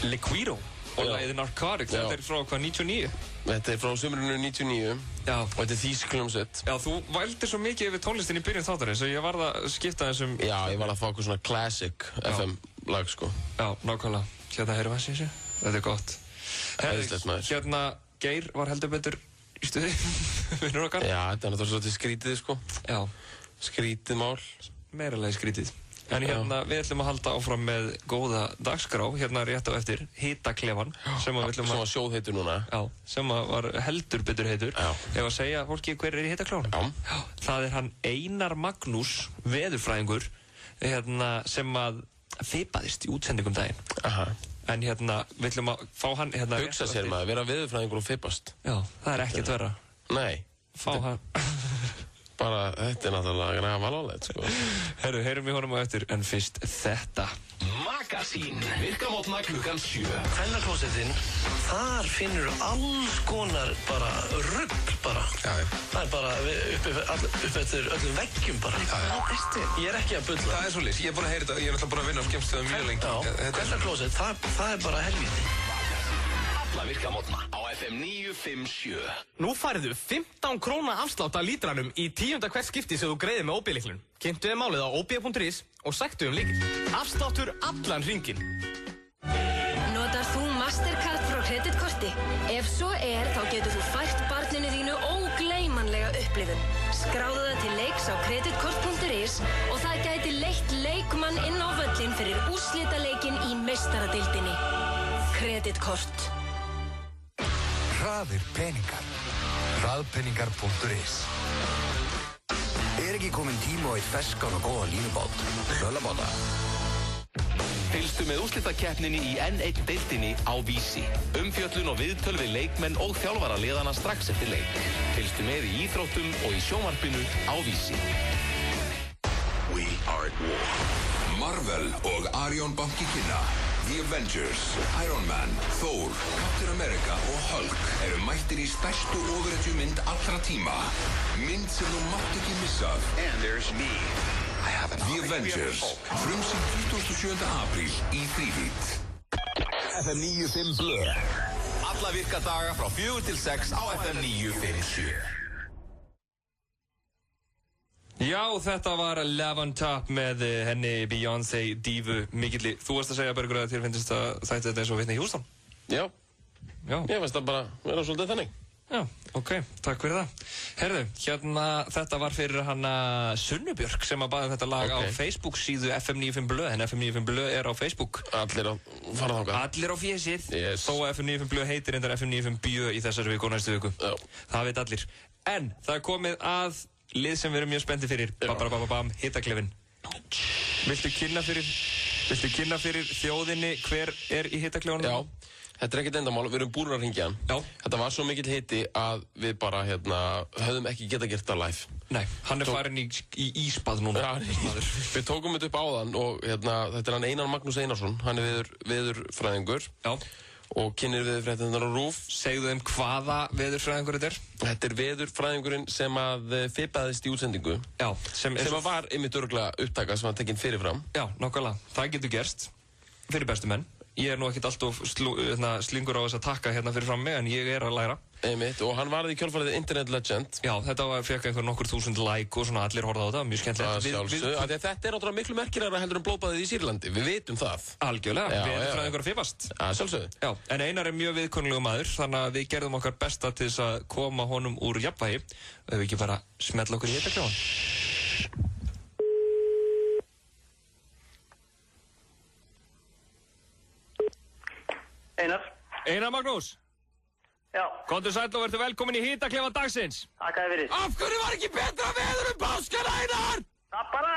Liquido og lagið Narcotics. Þetta er frá hvað, 99? Þetta er frá sumrinu 99. Já. Og þetta er þýsk hljómsveit. Já, þú vældir svo mikið yfir tónlistin í byrjun þáttarins og ég varð að skipta þessum... Já, ég var að fá eitthvað svona classic FM-lag, sko. Já, nákvæmlega. Hérna heyrum við þessu. Þetta er gott. Hérna, Geir var heldur betur í stuði, vinnur okkar. Já, þetta er náttúrulega svolítið skrítið, sko. Já. Skrítið mál. Meiralega skrítið. En hérna, við ætlum að halda áfram með góða dagskrá, hérna rétt á eftir, Hitaklefan, sem var sjóðheitur núna. Já, sem var heldur betur heitur. Já. Ef að segja fólki hver í Hitaklefan. Já. Það er hann Einar Magnús, veðurfræðingur, sem að fipaðist í útsendingum daginn. Aha. En hérna, við ætlum að fá hann hérna... Hugsa sér maður, vera veðurfræðingur og fipast. Já, það er ekkert verra. Nei. Fá hann... Bara, þetta er náttúrulega grafalvarlegt, sko. Heyrum við honum á eftir, en fyrst þetta. Magasín, virkamótna klukkan 7. Kvennaklósettinn, þar finnur alls konar bara rugl bara. Já. Það er bara upp eftir öllum veggjum bara. Ég er ekki að bulla. Það er svolítið, ég er búin að heyra þetta, ég er alltaf búin að vinna á skemmstöðum mjög lengi. Já, kvennaklósett, það er bara helvíti. Alla virkamótna á FM 957. Nú færðu 15 króna afslátt af lítranum í 10. hvert skipti sem þú greiðir með OB-lyklunum. Kynntu þið málið á ob.is og sæktu lykil. Afsláttur allan hringinn. Notar þú Mastercard frá kreditkorti? Ef svo er, þá getur þú fært barninu þínu ógleymanlega upplifun. Skráðu það til leiks á kreditkort.is og það gæti leitt leikmann inn á völlin fyrir úrslitaleikinn í meistaradeildinni. Kreditkort. Hraðir peningar. Hraðpeningar.is. Ekki komin tíma á eitt ferskan og góðan línubát. Sölabáta. Fylgstu með úrslitakeppninni í N1 deildinni á Vísi. Umfjöllun og viðtöl við leikmenn og þjálfara liðana strax eftir leik. Fylgstu með í íþróttum og í sjónvarpinu á Vísi. We are at war. Marvel og Arion banki kynna. The Avengers, Iron Man, Thor, Captain America og Hulk eru mættir í stærstu ofurhetjumynd allra tíma. Mynd sem þú mátt ekki missa. And there's me. The Avengers, frumsýnd 27. apríl í Þrívídd. FM 95 Blö. Alla virka daga frá 4 til 6 á FM 957. Já, þetta var Love on Top með henni Beyoncé dífu mikilli. Þú varst að segja, Bergur, að þér finnst að þætti þetta eins og Whitney Houston. Já. Ég finnst það bara vera svolítið þannig. Já, ok, takk fyrir það. Herðu, hérna, þetta var fyrir hana Sunnu Björk sem að baði þetta lag á Facebook síðu FM 95 Blö, en FM 95 Blö er á Facebook. Allir á fara þangað. Allir á fésið. Yes. Þó að FM 95 Blö heitir endar FM 95 Bjö í þessari viku og næstu viku. Já. Það veit allir. En það er komið að lið sem við erum mjög spenntir fyrir. Bam, Hitaklefinn. Viltu kynna fyrir þjóðinni hver er í Hitaklefanum? Já. Þetta er ekkert endamál, við erum búin að hringja hann. Já. Þetta var svo mikill hiti að við bara, höfðum ekki getað gert það live. Nei, hann er farin í ísbað núna. Já, við tókum þetta upp áðan og þetta er hann Einar Magnús Einarsson, hann er veðurfræðingur. Já. Og kynir veðurfræðingarnar á RÚV. Segðu þeim hvaða veðurfræðingur þetta er? Þetta er veðurfræðingurinn sem að fipaðist í útsendingu. Já. Sem að var einmitt örugglega upptaka sem var tekinn fyrirfram. Já, nákvæmlega. Það getur gerst fyrir bestu menn. Ég nú ekkert alltof slingur á þess að takka hérna fyrir fram mig, en ég að læra. Einmitt, og hann varði í kjölfarið Internet Legend. Já, þetta fekk einhver nokkur 1000 like og svona allir horfði á þetta, mjög skemmtilegt. Þetta náttúrulega miklu merkilegra heldur blóðbaðið í Sýrlandi, við vitum það. Algjörlega, við erum frá einhverja fipast. Já, sjálfsögðu. Já, en Einar mjög viðkunnulegu maður, þannig að við gerðum okkar besta til þess að koma honum úr jafnvægi. Ef við ekki bara smella okkur í þetta kljáðan. Einar Magnús. Já. Komdu sæll og verður velkomin í hitaklefa dagsins. Takk fyrir. Af hverju var ekki betra veður páskana, Einar? Það bara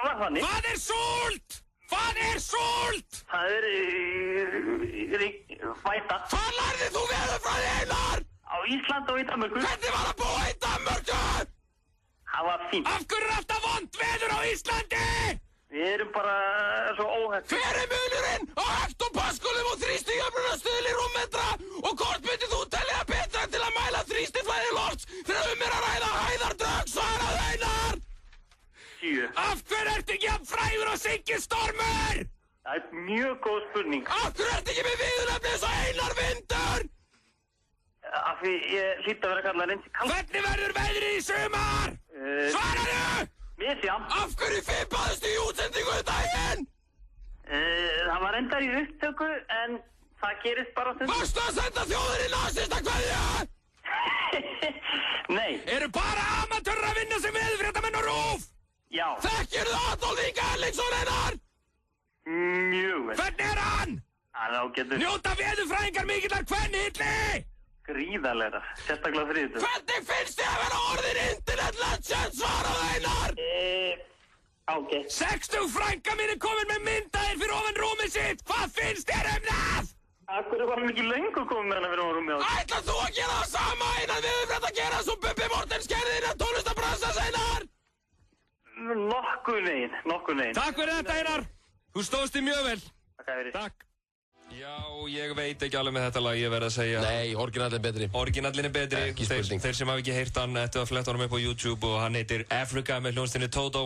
var þannig. Hvað er súlt? Hvað er súlt? Það væta. Hvað lærðið þú veðurfræði, Einar? Á Íslandi og í Danmörku. Hvernig var að búa í Danmörku? Það var fínt. Af hverju er alltaf vont veður á Íslandi? Við erum bara svo óhætt. Hver er munurinn á hektopaskulum og þrýstijöfnunarstuðli rúmmetra og hvort myndir þú telja betra til að mæla þrýstiflæði lofts þegar er að ræða hæðardrögg, svaraðu Einar? 7. Af hverju ertu ekki jafn frægur og Siggi Stormur? Það er mjög góð spurning. Af hverju ertu ekki með viðurnefni eins og Einar Vindur? Af því ég hlýt að vera kallað reyndi kall. Hvernig verður veðrið í sumar? Svaraðu! Misjafn. Af hverju fippaðist í útsendingu daginn? Það var reyndar í upptöku, en það gerist bara stund. Varstu að senda þjóðinni nasista kveðja? Nei. Eru bara amatörur að vinna sem veðurfréttamenn á RÚV? Já. Þekkirðu Adolf Inga Erlingsson, Einar? Mjög vel. Hvernig er hann? Hann ágætur. Njóta veðurfræðingar mikillar kvennhylli? Gríðarlega, sérstaklega þriðutu. Hvernig finnst þið að vera orðin Internet Legend, svaraðu Einar? Ágætt. 60 frænka mín komin með myndaðir fyrir ofan rúmið sitt. Hvað finnst þér það? Akkur var hann ekki lengur komið með hana fyrir ofan rúmið. Ætlar þú að gera það sama Einar við fyrir að gera svo Bubbi Mortens gerði innan tónlistabransans, Einar? Nokkuð neginn. Takk fyrir þetta, Einar. Þú stóðst þig mjög vel. Takk fyrir. Takk. Já, ég veit ekki alveg með þetta lag, ég verð að segja. Nei, orginallin er betri. Orginallin er betri. Ekki spurning. Þeir sem hafa ekki heyrt hann, ættu að fletta honum upp á YouTube og hann heitir Africa með hljónstinni Toto.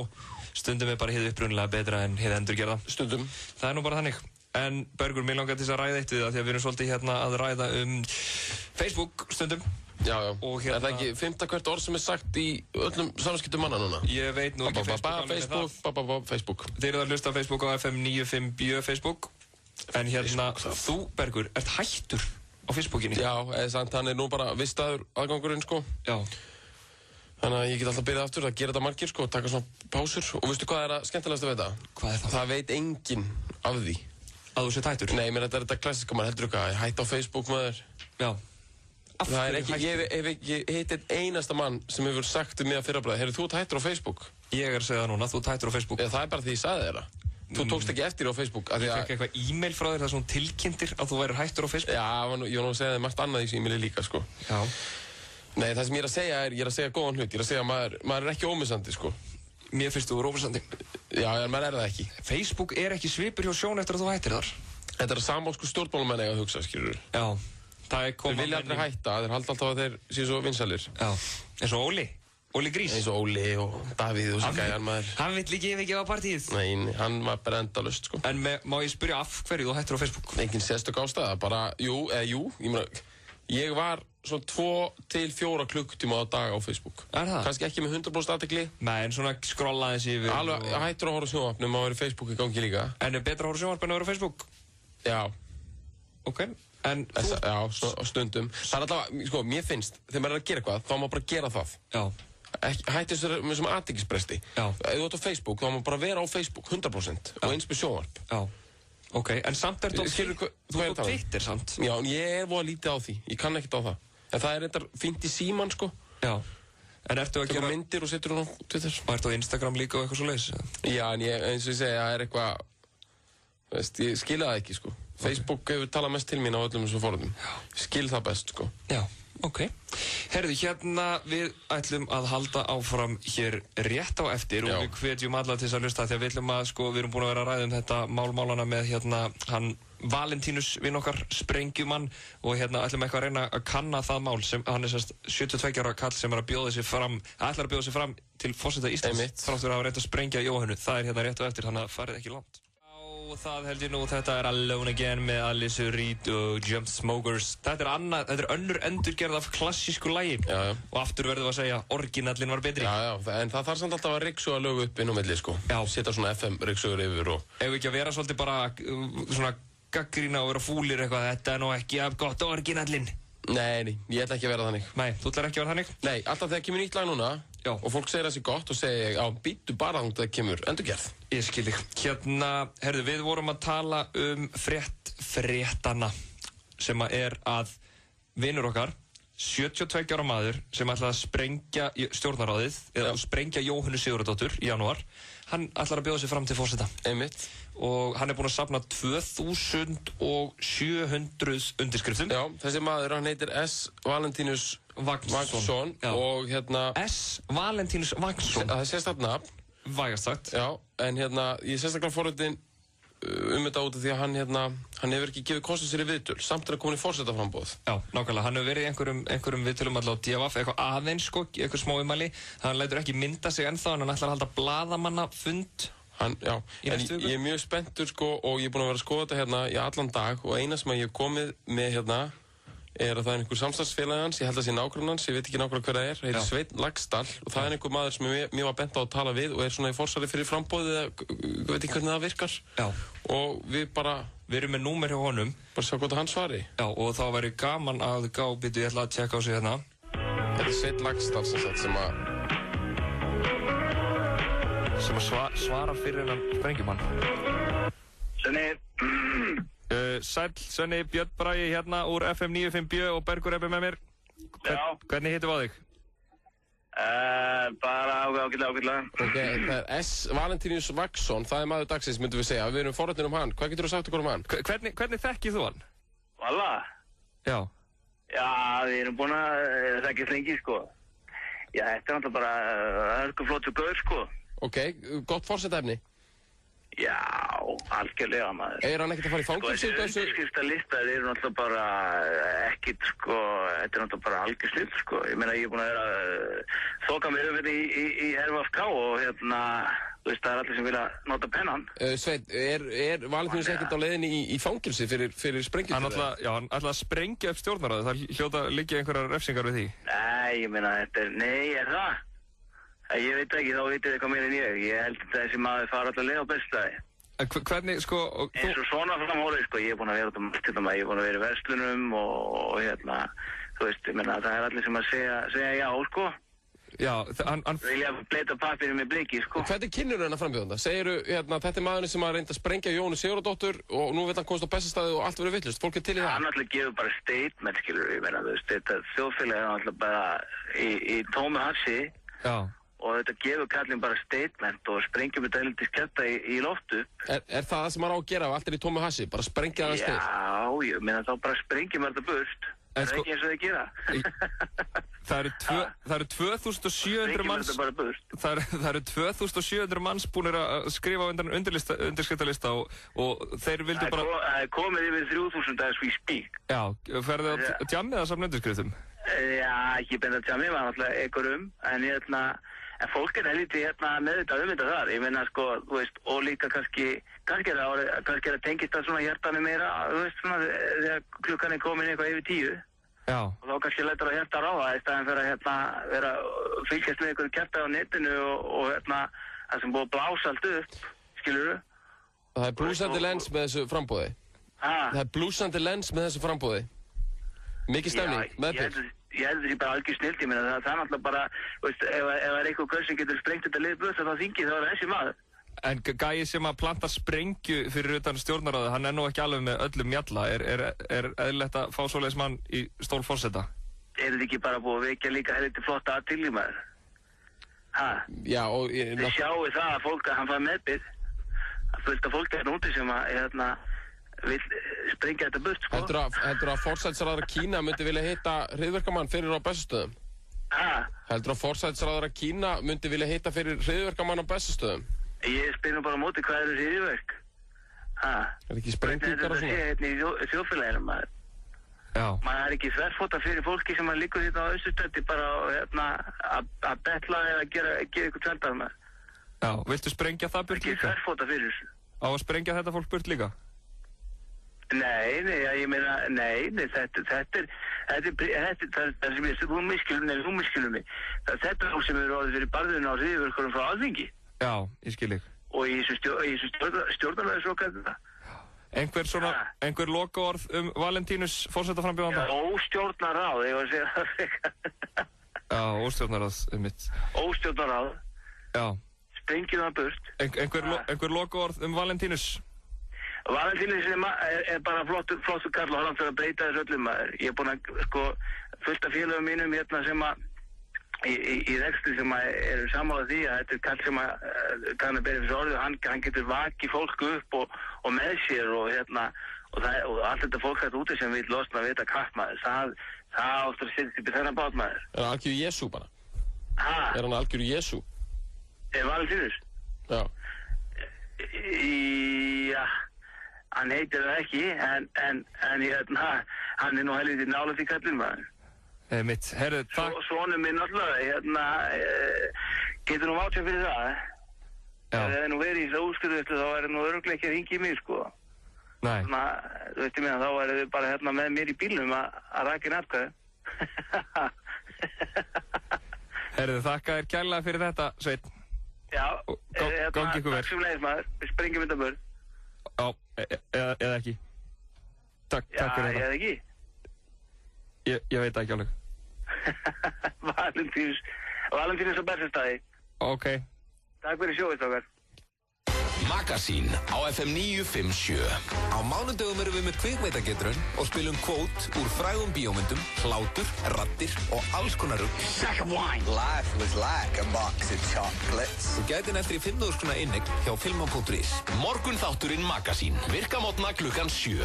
Stundum er bara hið upprunalega betra en hið endurgerða. Stundum. Það er nú bara þannig. En Bergur, mér langar til þess að ræða eitt við það því að við erum svolítið hérna að ræða Facebook stundum. Já. Er það ekki 5. hvert orð sem er sagt í öllum samskiptum manna núna? Ég veit nú ekki Facebook. Þeir eru að hlusta á Facebook á FM 95 BJÖ Facebook. En hérna, þú, Bergur, ert hættur á Facebookinni? Já, eða sant, hann er nú bara vistaður aðgangurinn, sko. Já. Þannig að ég get alltaf byrjað aftur að gera þetta margir, sko, taka svona pásur. Og veistu hvað er að skemmtilegast að veita? Hvað er það? Það veit enginn af því. Að þú sett hættur? Nei, menn þetta er þetta klassiska, maður heldur eitthvað, ég hætti á Facebook maður. Já. Það er ekki, ég hef ekki hitt einasta mann sem hefur sagt um mig að fyrrabræði, heyrðu, þú ert hættur á Facebook? Ég er að segja það núna, þú ert hættur á Facebook. Það er bara því ég sagði þér það. Þú tókst ekki eftir á Facebook. Ég fekk eitthvað e-mail frá þér þar sem tilkynntir að þú værir hættur á Facebook. Já, ég var nú að segja þér margt annað í þessu e-maili líka, sko. Já. Nei, það sem ég er að segja er, ég er að segja góðan hlut. Ég er að segja að maður er ekki ómissandi, sko. Mér finnst þú ómissandi. Já, en maður er það ekki. Facebook er ekki svipur hjá Sjón eftir að þú hættir þar. Þetta er samálsku stjórnmálamenn eiga að hugsa, skilur. Já. Þeir vilja aldrei hætta, þeir halda alltaf að þeir séu svo vinsælir. Já. Eins og Óli. Óli Grís. Eins og Óli og Davíð og svo gæjan maður. Hann vill ekki á partíið. Nei, hann var bara endalaust, sko. En má ég spyrja af hverju þú hættir á Facebook? Engin sérstök ástæða, bara, ég var svona 2 til 4 klukkutíma á dag á Facebook. Er það? Kannski ekki með 100% athygli. Nei, en svona skrollaðins yfir. Alveg, hættur að horfa á sjónvarpnum að vera Facebook í gangi líka. En er betra að horfa á sjónvarp en að vera á Facebook? Já. Ok, en þú... Já, stundum. Það er alltaf, sko, mér finnst, þegar maður er að gera eitthvað, þá má bara gera það. Já. Hætti þessu með athyglisbresti. Já. Ef þú ert á Facebook, þá má bara vera á Facebook 100% og eins með sjónvarp. Já. Ok, en samt er þetta þú á Twitter samt? Já, en ég er voða lítið á því. Ég kann ekkert á það. En það er eitthvað fínt í síman, sko. Já. En ertu að gera myndir og setur hún á Twitter? Og ertu á Instagram líka og eitthvað svo leiðis? Já, en eins og ég segja, það er eitthvað, veist, ég skilja það ekki, sko. Facebook hefur talað mest til mín á öllum þessum forðum. Ég skil það best, sko. Já, ok. Herðu, hérna við ætlum að halda áfram hér rétt á eftir og við hvetjum alla til þess að hlusta því að við ætlum að, sko, við erum búin að vera að ræða þetta málmálana með hérna hann Valentínus vinn okkar, Sprengjumann og hérna ætlum eitthvað að reyna að kanna það mál sem hann er sérst 72 ára kall sem er að bjóða sig fram, ætlar að bjóða sig fram til forseta Íslands þrátt fyrir að hafa reynt að sprengja Jóhannu. Það er hérna rétt á eftir, þannig að farið ekki langt. og það held ég nú, þetta Alone Again með Alice Reed og Jump Smokers. Þetta er önnur endurgerð af klassísku lagi. Já. Og aftur verðum við að segja, orginallinn var betri. Já, en það þarf samt alltaf að ryksuga lög upp inn á milli, sko. Já. Setja svona FM ryksugur yfir og... Ef við ekki að vera svolítið bara svona gaggrína og vera fúlir eitthvað, þetta nú ekki af gott orginallinn. Nei, ég ætla ekki að vera þannig. Nei, þú ætlar ekki að vera þannig? Nei, alltaf þegar kemur nýtt lag núna og fólk segir það sé gott og segir býttu bara þannig að það kemur endurgerð. Ég skil þig. Hérna, herðu, við vorum að tala fréttana sem að vinur okkar, 72 ára maður sem ætlaði að sprengja stjórnarráðið eða sprengja Jóhönnu Sigurðardóttur í janúar. Hann ætlar að bjóða sig fram til forseta. Einmitt. Og hann er búinn að safna 2700 undirskriftum. Já, þessi maður, hann heitir S. Valentínus Vagnsson og hérna... S. Valentínus Vagnsson. Það er sérstakt nafn. Vægast sagt. Já, en hérna, ég er sérstaklega forritin þetta út af því að hann hefur ekki gefið kostið sér í viðtöl, samt er að koma í forsetaframboð. Já, nákvæmlega, hann hefur verið í einhverjum viðtölum alltaf á DFF, eitthvað aðeins sko, einhver smá ummæli. Hann lætur ekki mynda sig ennþá, en hann ætlar að halda blaðamannafund. Já, en ég er mjög spenntur sko og ég er búinn að vera að skoða þetta hérna í allan dag og eina sem ég hef komið með hérna er að það er einhver samstarfsfélagi hans, ég held að sé nágrann hans, ég veit ekki nákvæmlega hver það er, heitir Sveinn Laxdal og það er einhver maður sem mér var bent á að tala við og er svona í forsvari fyrir framboðið eða veit ekki hvernig það virkar. Já. Og við erum með númer hjá honum. Bara sjá hvort hann svari. Já, og þá væri gaman að ég ætla að tjekka á sig hérna. Þetta er Sveinn Laxdal sem að svara fyrir hennan sprengjumann. Svenni. Sæll, Svenni, Björn Bragi hérna úr FM 95 og Bergur Ebbi með mér. Hvernig hittum við á þig? Bara ágætlega. Ok, það er S. Valentínus Vagnsson, það er maður dagsins, myndum við segja. Við erum forrætnir um hann. Hvað getur þú sagt okkur um hann? Hvernig þekkið þú hann? Valla? Já. Já, við erum búin að þekkjast lengi, sko. Já, þetta er náttúrulega bara hörkuflottur gaur, sko. Ok, gott forsetæfni. Já, algjörlega maður. Er hann ekkert að fara í fangelsi út af þessu? Undirskriftarlistar eru náttúrulega bara ekkert, sko, þetta er náttúrulega bara algjörslitt, sko. Ég meina, ég er búinn að vera að þoka mig um þetta í RFK og hérna, þú veist, það er allir sem vilja nota pennan. Sveinn, er Valentínus ekkert á leiðinni í fangelsi fyrir sprengjum? Hann ætlaði að sprengja upp stjórnarráðið, það hljóta liggja einhverjar refsingar við því. Nei, ég meina, er það? Ég veit ekki, þá vitið þið hvað meira en ég. Ég held að þessi maður fara alltaf leið á bestæði. Hvernig, sko... Eins og svona framhólið, sko. Ég er búinn að vera út um ég er búinn að vera í verslunum og hérna, þú veist, ég meina, það er allir sem að segja já, sko. Já, hann... Vilja bleita pappirinn með bliki, sko. Hvernig kynnur hann að frambjóðanda? Segiru, hérna, þetta er maðurinn sem að reynda að sprengja Jóhönnu Sigurðardóttur og nú vil hann komast á bestastæði og allt verður vitlaust. Fólk er til í það. Hann alltaf gefur bara statement, skilur, ég meina, þú veist, þetta þjóðfélagið er alltaf bara í tómu hassi. Já. Og þetta gefur kallinn bara statement og sprengjum þetta heldur skemmta í loftu. Er það sem hann á að gera ef allt er í tómu hassi? Bara sprengja það stil? Já, ég meina þá bara sprengjum þetta burt. Það er ekki eins og þau gera. Það eru 2700 manns... Það eru 2700 manns búinir að skrifa á undirskriftalista og þeir vildu bara... Það er komið yfir 3000 as we speak. Já, ferðu að tjammið það saman undirskriftum? Já, ekki beint að tjammið, maður náttúrulega einhverjum, en fólk er helítið meðvitað þetta þar. Ég meina, sko, þú veist, og líka kannski er það tengist það svona hjartanu meira, þú veist, svona, þegar klukkan er komin eitthvað yfir 10. Já. Og þá kannski lætur að hjarta ráða í staðin fyrir að vera fylgjast með einhverju kjarta á netinu og það sem búið að blása allt upp, skilurðu? Það er blúsandi lens með þessu frambúði. Það er blúsandi lens með þessu frambúði. Mikið stemning, meðbyrg. Ég held því bara algjör snilt, ég meina það er náttúrulega bara, veist, ef það er eitthvað gaur sem getur sprengt þetta lið burt þá þingi þá er þessi maður. En gæi sem að planta sprengju fyrir utan stjórnarráðið, hann er nú ekki alveg með öllum mjalla. Er eðlilegt að fá svoleiðis mann í stól forseta? Er þetta ekki bara búið að vekja líka helviti flotta aðtilli maður? Já, og... Þið sjáu það að fólk að hann fær meðbyr. Það fullt af fólk hérna úti sem að, vil sprengja þetta burt, sko. Heldur að forsætisráðherra Kína myndi vilja hitta hryðjuverkamann fyrir á Bessastöðum? Heldur að forsætisráðherra Kína myndi vilja hitta fyrir hryðjuverkamann á Bessastöðum? Ég spyr nú bara á móti hvað eru hryðjuverk. Er ekki sprengingar og svona? Þetta er í þjóðfélaginu, maður. Já. Maður er ekki þverfóta fyrir fólki sem liggur hérna á Austurstræti bara að betla eða gera eitthvað tveldað, maður. Já, viltu sprengja það burt líka? Ekki þverfóta fyrir þessu. Á að sprengja þetta fólk burt líka? Nei, ég meina, þetta er það sem þú miskilur mig. Þetta er fólk sem eru orðið fyrir barðinu á hryðjuverkunum frá Alþingi. Já, ég skil þig. Og í þessu stjórnarræði svo kallar það. Einhver lokaorð Valentínus forsetaframbjóðanda? Já, óstjórnarráð, ég var að segja það. Já, óstjórnarráð, mitt. Óstjórnarráð. Já. Sprengjum það burt. Einhver lokaorð Valentínus? Valentínus er bara flottur kall og hann fyrir að breyta þessu öllum maður. Ég er búinn að fullt af félögum mínum hérna sem að í rekstri sem að eru sammála því að þetta er kall sem að kann að bera þessu orðu og hann getur vakið fólk upp og með sér og hérna og allt þetta fólk þetta úti sem vil losna að vita kapp maður. Það áttur að setja upp í þennan bát maður. Er hann algjör Jesú bara? Hæ? Er hann algjör Jesú? Er Valentínus? Já. Já, hann heitir það ekki en hann er nú helviti nálægt í kallinn maður. Mitt, herru, takk. Svonur minn alltaf, getur nú vátsjað fyrir það, Já. Ef það nú verið í þessu úrskurðu, þá er nú öruglega ekki að hringja í mig, sko. Nei. Þú veist ég meina, þá er þið bara hérna með mér í bílnum að rækja atkvæði. Herru, þakka þér kærlega fyrir þetta, Sveinn. Já, gangi ykkur vel. Takk sem leiðis maður, við sprengjum þetta börn. Já, eða ekki. Takk fyrir þetta. Já, eða ekki. Ég veit ekki alveg. Valentínus á Bessastæði. Ok. Takk fyrir sjóið, okkar. Magasín á FM 957. Á mánudögum erum við með kvikmyndagetrun og spilum kvót úr frægum bíómyndum, hlátur, raddir og alls konar rugl. Sack of wine. Life was like a box of chocolates. Þú gæti eftir í 5.000 kr. inneign hjá filmon.is. Morgun þátturinn Magasín. Virka mótna klukkan 7.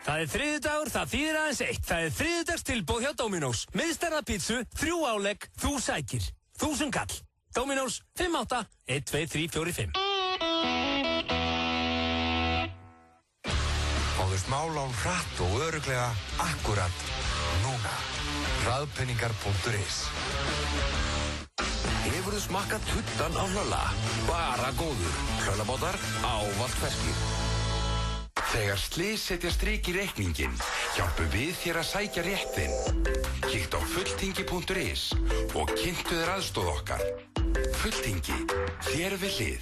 Það er þriðjudagur, það þýðir aðeins eitt. Það er þriðjudagstilboð hjá Dominos. Miðstærða pítsu, 3 álegg, þú sækir. 1000 kall. Dominos 58 1, 2, 3, 4, 5. Fáðu smálán hratt og örugglega akkurat núna. Hraðpenningar.is. Hefurðu smakkað tuttan á Hlölla? Bara góður. Hlöllabátar ávallt ferskir. Þegar slys setja strik í reikningin, hjálpum við þér að sækja rétt þinn. Kíktu á fulltingi.is og kynntu þér aðstoð okkar. Fulltingi, þér við hlið.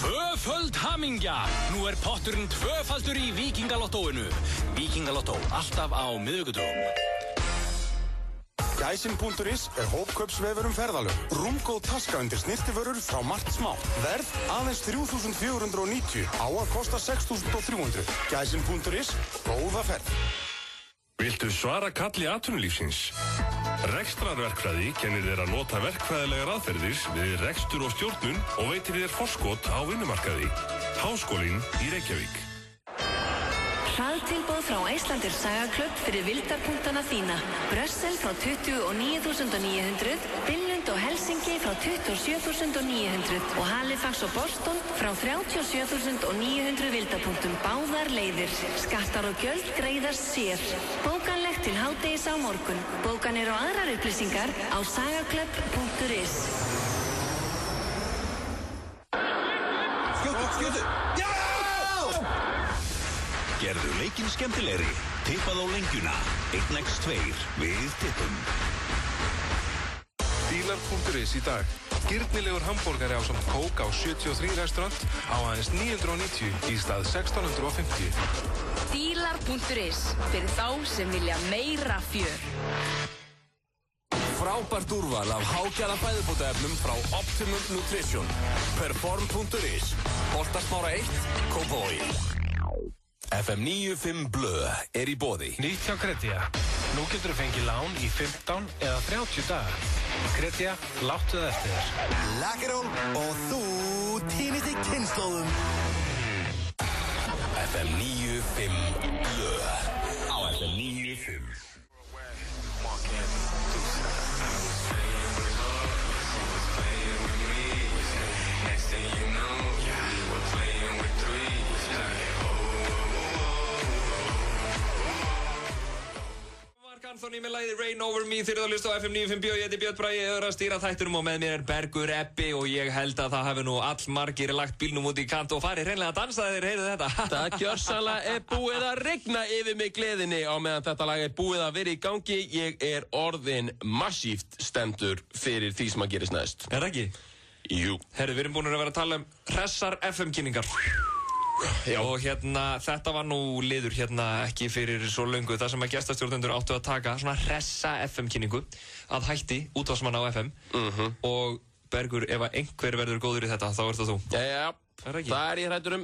Tvöföld hamingja! Nú er potturinn tvöfaldur í Víkingalottóinu. Víkingalottó, alltaf á miðvikudögum. Gæsin.is er hópkaupsvefur ferðalög. Rúmgóð taska undir snirtivörur frá Margt Smá. Verð aðeins 3.490, á að kosta 6.300. Gæsin.is, góða ferð. Viltu svara kalli atvinnulífsins? Rekstrarverkfræði kennir þér að nota verkfræðilegar aðferðir við rekstur og stjórnun og veitir þér forskot á vinnumarkaði. Háskólinn í Reykjavík. Hraðtilboð frá Icelandir Sagaklöpp fyrir vildarpunktana þína. Brussel frá 29.900, Billund og Helsingi frá 27.900 og Halifax og Boston frá 37.900 vildarpunktum báðar leiðir. Skattar og gjöld greiðast sér. Bókanlegt til hádegis á morgun. Bókanir og aðrar upplýsingar á sagaklöpp.is. Skjótu! Já! Gerðu leikinn skemmtilegri. Tippað á lengjuna. 1x2 við tippum. Dílar.is í dag. Girnilegur hambúrgari á samt kók á 73 restaurant á aðeins 990 í stað 1650. Dílar.is. Fyrir þá sem vilja meira fjör. Frábært úrval af hágæða fæðubótaefnum frá Optimum Nutrition. Perform.is. Holtasmára 1, Kópavogi. FM 95 Blö er í boði. Nýtt hjá Kredia. Nú getur þú fengið lán í 15 eða 30 daga. Kredia, láttu það eftir þér. Lakkerón og þú týnist í kynnslóðum. FM 95 Blö á FM 95. Anthony með lagið Rain Over Me þeir eru að hlusta á FM 95 ég heiti Björn Bragi, ég er að stýra þættinum og með mér Bergur Ebbi og ég held að það hafi nú allmargir lagt bílnum út í kant og farið hreinlega að dansa þeir heyrðu þetta. Það gjörsamlega búið að rigna yfir mig gleðinni á meðan þetta lag búið að vera í gangi. Ég orðinn massíft stemdur fyrir því sem að gerist næst. Það ekki? Jú. Herru, við erum búin að vera að tala hressar FM-kynningar. Já. Og þetta var nú liður ekki fyrir svo löngu það sem að gestastjórnendur áttu að taka svona hressa FM-kynningu að hætti útvarpsmanna á FM og Bergur, ef einhver verður góður í þetta þá ert það þú. Já, það er ég hræddur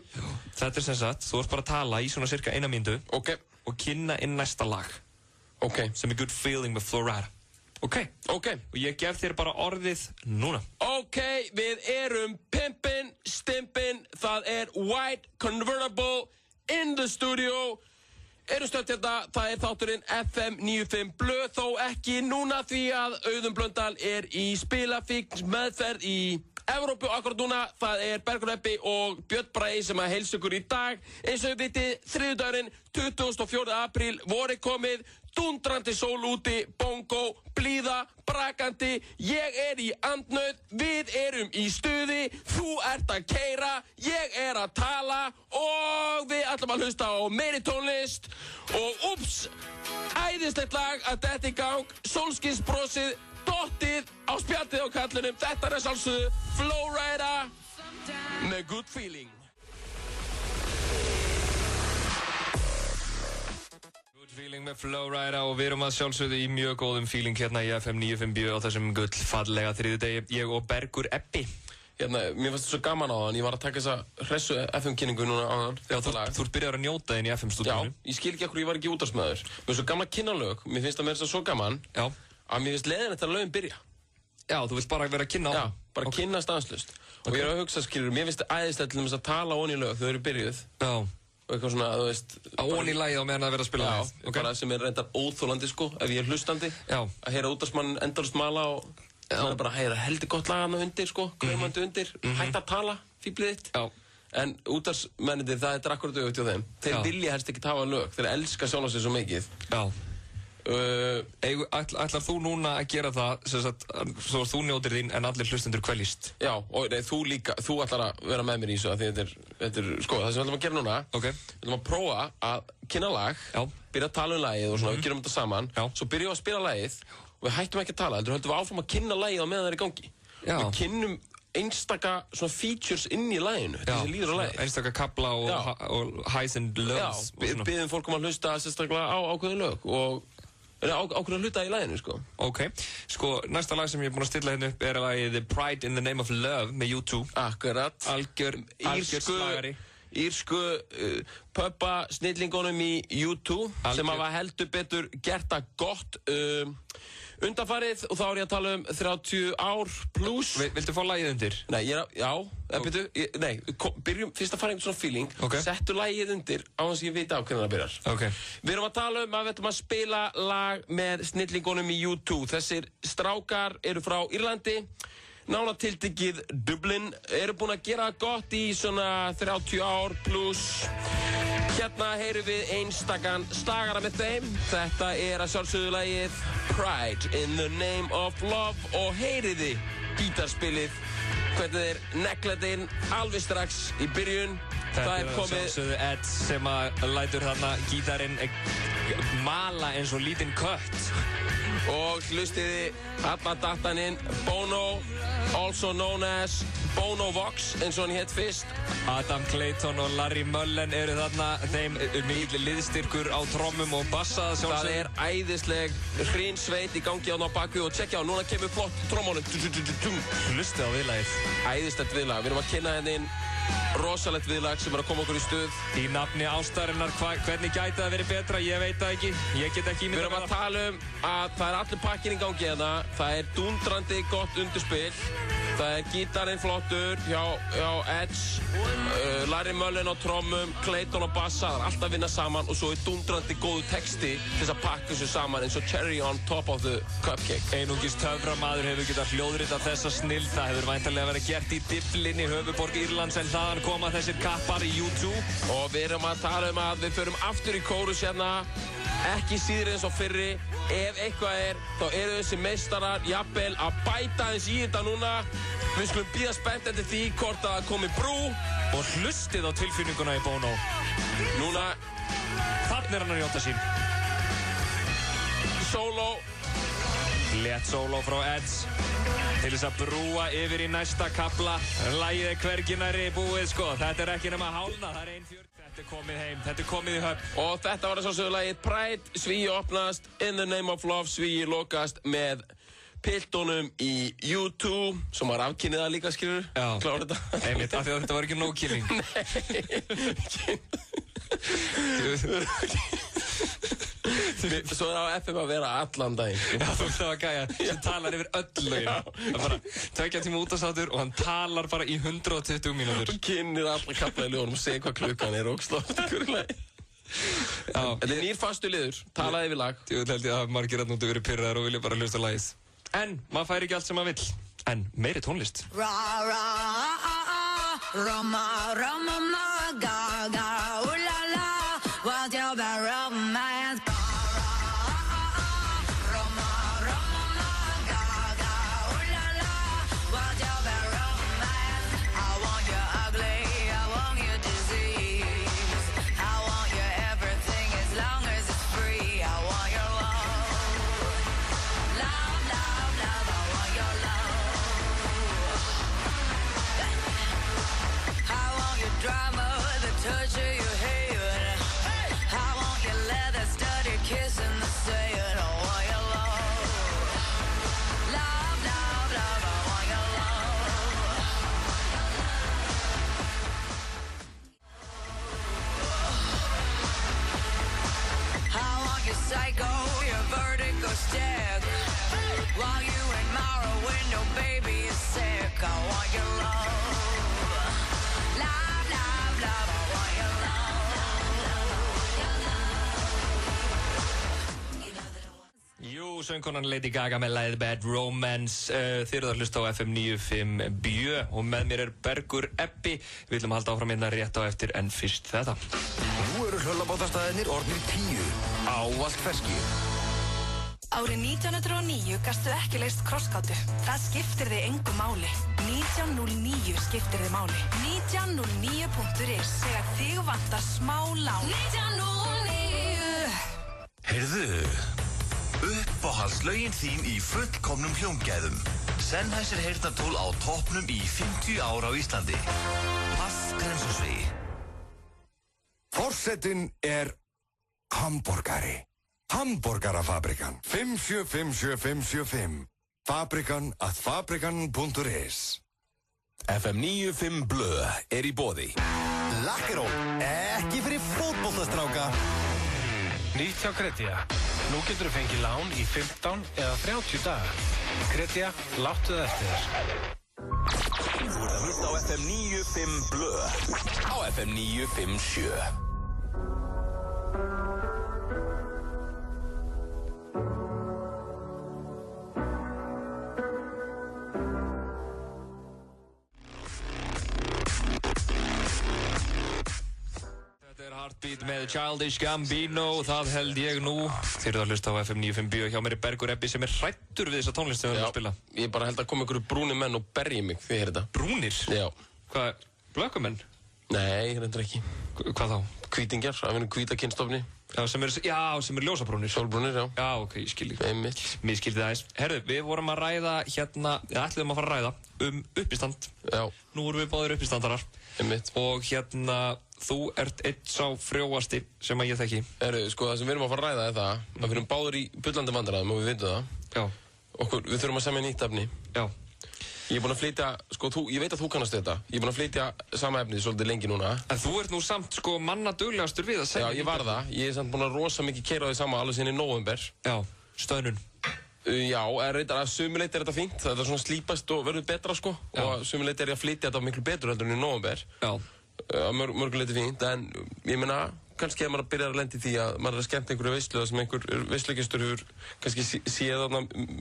Þetta er sem sagt, þú ert bara að tala í svona cirka 1 mínútu og kynna inn næsta lag sem er Good Feeling með Flowrider. Ok. Og ég gef þér bara orðið núna. Ok, við erum pimpin, stimpin, það er White Convertible in the studio. Erum stödd það er þátturinn FM 95 blöð, þó ekki núna því að Auðun Blöndal er í spilafíkn meðferð í Evrópu akkurat núna. Það er Bergur Ebbi og Björn Bragi sem að heilsa ykkur í dag. Eins og við vitið, þriðjudagurinn 24. apríl vorið komið, dundrandi sól úti, bongo, blíða, brakandi, ég er í andnauð, við erum í stuði, þú ert að keyra, ég er að tala og við ætlum að hlusta á meiri tónlist og ups, æðislegt lag að detta í gang, sólskinsbrosið, dottið á spjaldið á kallunum, þetta er sjálfsögðu Flowrider með Good Feeling. Feeling með Flowrider og við erum að sjálfsögðu í mjög góðum feeling hérna í FM 95 á þessum gullfallega þriðjudegi, ég og Bergur Ebbi. Mér fannst þetta svo gaman á þann, ég var að taka þessa hressu FM-kynningu núna á þann. Já, þú ert byrjaður að njóta þinn í FM-stúdíunum. Já, ég skil ekki okkur ég var ekki útvarpsmaður. Mér finnst svo gaman að kynna lög, mér finnst það með þess að svo gaman að mér finnst leiðinlegt að lögin byrja. Já, þú vilt bara vera að kynna á það? Já, bara kynna stanslaust. Og ég er að hugsa, skilur, mér finnst æðislegt til þess að tala onni í lög þegar þau eru byrjuð. Já. Og eitthvað svona, þú veist... Ón í lagið á meðan að vera að spila lagið. Já, bara sem er reyndar óþólandi, sko, ef ég er hlustandi. Já. Að heyra útvarpsmann endalaust mala og... Það er bara að heyra heldur gott lag hana undir, sko, kraumandi undir, hætt að tala, fíblið þitt. Já. En útvarpsmennir, það er akkurat auðvitað hjá þeim. Þeir vilja helst ekki hafa lög, þeir elska sjálfa sig svo mikið. Já. Ætlar þú núna að gera það svo þú njótir þín en allir hlustendur kveljist? Já, og nei, þú líka, þú ætlar að vera með mér í þessu því þetta er, sko, það sem við ætlum að gera núna við ætlum að prófa að kynna lag byrja að tala um lagið og svona, við gerum þetta saman svo byrjum við að spila lagið og við hættum ekki að tala, heldur höldum við áfram að kynna lagið á meðan það er í gangi við kynnum einstaka svona features inn í laginu þessi líður á lagið einstaka kafla og highs and lows biðum fólk að hlusta sérstaklega á ákveðin lög og ákveðin hluta í laginu, sko. Ok, sko, næsta lag sem ég er búinn að stilla hérna upp er lagið The Pride in the Name of Love með U2. Akkurat. Algjör slagari. Írsku pöppa snillingunum í U2 sem hafa heldur betur gert það gott undanfarið og þá er ég að tala um 30 ár pluss. Viltu fá lagið undir? Nei, byrjum fyrst að fara einhvern svona feeling settu lagið undir á þess að ég veit á hvernig það byrjar. Við erum að tala um að við ætlum að spila lag með snillingunum í U2. Þessir strákar eru frá Írlandi nána tiltekið Dublin eru búin að gera gott í svona 30 ár pluss. Hérna heyrum við einstakann slagara með þeim. Þetta er að sjálfsögðu lagið Pride in the Name of Love og heyriði gítarspilið hvernig þeir negla þetta inn alveg strax í byrjun. Þetta er sjálfsögðu Ed sem að lætur þarna gítarinn mala eins og lítinn kött. Og hlustiði þarna dattan inn Bono, also known as Bono Vox eins og hann hétt fyrst. Adam Clayton og Larry Mullen eru þarna þeim mikil liðstyrkur á trommum og bassa. Það er æðisleg hrinsveit í gangi á bakvið og tjekkja á, núna kemur flott trommónum. Hlustið á viðlagið. Æðislegt viðlag, við erum að kynna henni inn rosalegt viðlag sem er að koma okkur í stuð. Í nafni ástarinnar, hvernig gæti það verið betra? Ég veit það ekki, ég get ekki ímyndað. Við erum að tala um að það er allir pakkin í gangi hérna, það er dundrandi gott undirspil, það er gítarinn flottur hjá Edge, Larry Mullen á trommum, Clayton á bassa, það er alltaf að vinna saman og svo er dundrandi góðu texti til þess að pakka þessu saman eins og cherry on top of the cupcake. Einungis töframaður hefur getað hljóðrita þessa snill, það hefur væntanlega verið gert í Dublin í höfuðborg Írlands en þaðan koma þessir kappar í U2. Og við erum að tala um að við förum aftur í kórus hérna ekki síður eins og fyrri. Ef eitthvað þá eru þessi meistarar jafnvel að bæta eins í þetta núna. Við skulum bíða spennt eftir því hvort að komi brú. Og hlustið á tilfinninguna í Bono. Núna. Þarna hann að njóta sín. Solo. Létt solo frá Edds. Til þess að brúa yfir í næsta kafla. Lagið hvergi nærri búið, sko. Þetta ekki nema hálna. Það 1:40. Þetta komið heim. Þetta komið í höfn. Og þetta var þess að lagið Pride. Svíi opnast. In the name of love. Svíi lokast með piltunum í U2. Sem var afkynnið það líka, skilur. Já. Klára þetta. Einmitt, af því að þetta var ekki nóg kynning. Svo á FM að vera allan daginn. Já, þú veist það var gæja sem talar yfir öll lögin. Það bara 2 tíma útastáttur og hann talar bara í 120 mínútur. Kynnir alla kafla í lögunum og segir hvað klukkan og slótt ykkur lagi. Þetta nýr fastu liður, talaði yfir lag. Ég held ég að margir að núti verið pirraðar og vilja bara hlusta lagið. En maður fær ekki allt sem maður vill. En meiri tónlist. Psycho, your vertigo stick. While you admire a window, baby is sick. I want your love. Love, love, love, I want your love. Jú, söngkonan Lady Gaga með lagið Bad Romance. Þið eruð að hlusta á FM 95 Bjö og með mér Bergur Ebbi. Við ætlum að halda áfram hérna rétt á eftir en fyrst þetta. Nú eru hlöllabátastæðinir orðnir 10. Ávallt ferskir. Árið 1909 gastu ekki leyst krossgátu. Það skiptir þig engu máli. 1909 skiptir þig máli. 1909.is þegar þig vantar smá lán. 1909. Heyrðu, uppáhaldslögin þín í fullkomnum hljómgæðum. Sennheiser heyrnartól á toppnum í 50 ár á Íslandi. Pass Grensásvegi. Forsetinn hamborgari. Hamborgarafabrikan 5757575. Fabrikan@fabrikan.is. FM 95 Blö í boði. Lakkeró, ekki fyrir fótboltastráka. Nýtt hjá Kretia. Nú getur þú fengið lán í 15 eða 30 daga. Kretia, láttu það eftir þér. Þú ert að hlusta á FM 95 Blö. Á FM 957. Heartbeat með Childish Gambino, það held ég nú. Þið eruð að hlusta á FM 95 Bjö. Hjá mér Bergur Ebbi sem hrættur við þessa tónlist sem við erum að spila. Ég bara held að koma einhverju brúnir menn og berji mig því ég heyrði þetta. Brúnir? Já. Hvað, blökkumenn? Nei, reyndar ekki. Hvað þá? Hvítingjar, af einhvern hvítakynstofni. Já, sem er ljósabrúnir. Sólbrúnir, já. Já, ok, ég skil ekki. Einmitt. Mér skildi það eins. Herðu, við vorum að ræða hérna, ætluðum að fara að ræða uppistand. Já. Nú vorum við báðir uppistandarar. Einmitt. Og hérna, þú ert einn sá frjóasti sem að ég þekki. Herru, sko, það sem við erum að fara að ræða er það að við erum báðir í bullandi vandræðum og við veitum það. Já. Við þurfum að semja nýtt efni. Já. Ég er búinn að flytja, sko, ég veit að þú kannast þetta. Ég er búinn að flytja sama efnið svolítið lengi núna. En þú ert nú samt, sko, manna duglegastur við að semja. Já, ég var það. Ég er samt búinn að rosa mikið keira á því sama alveg sinni í nóvember. Já, stöðnun. Já, reyndar að sumuleiti er þetta fínt. Það er svona slípast og verður betra, sko. Já. Og sumuleiti er ég að flytja þetta miklu betur heldur en í nóvember. Já. Mörguleiti fínt, en ég meina, kannski að maður byrjar að lenda í því að maður að skemmta einhverju veislu sem einhver veislugestur hefur kannski séð þarna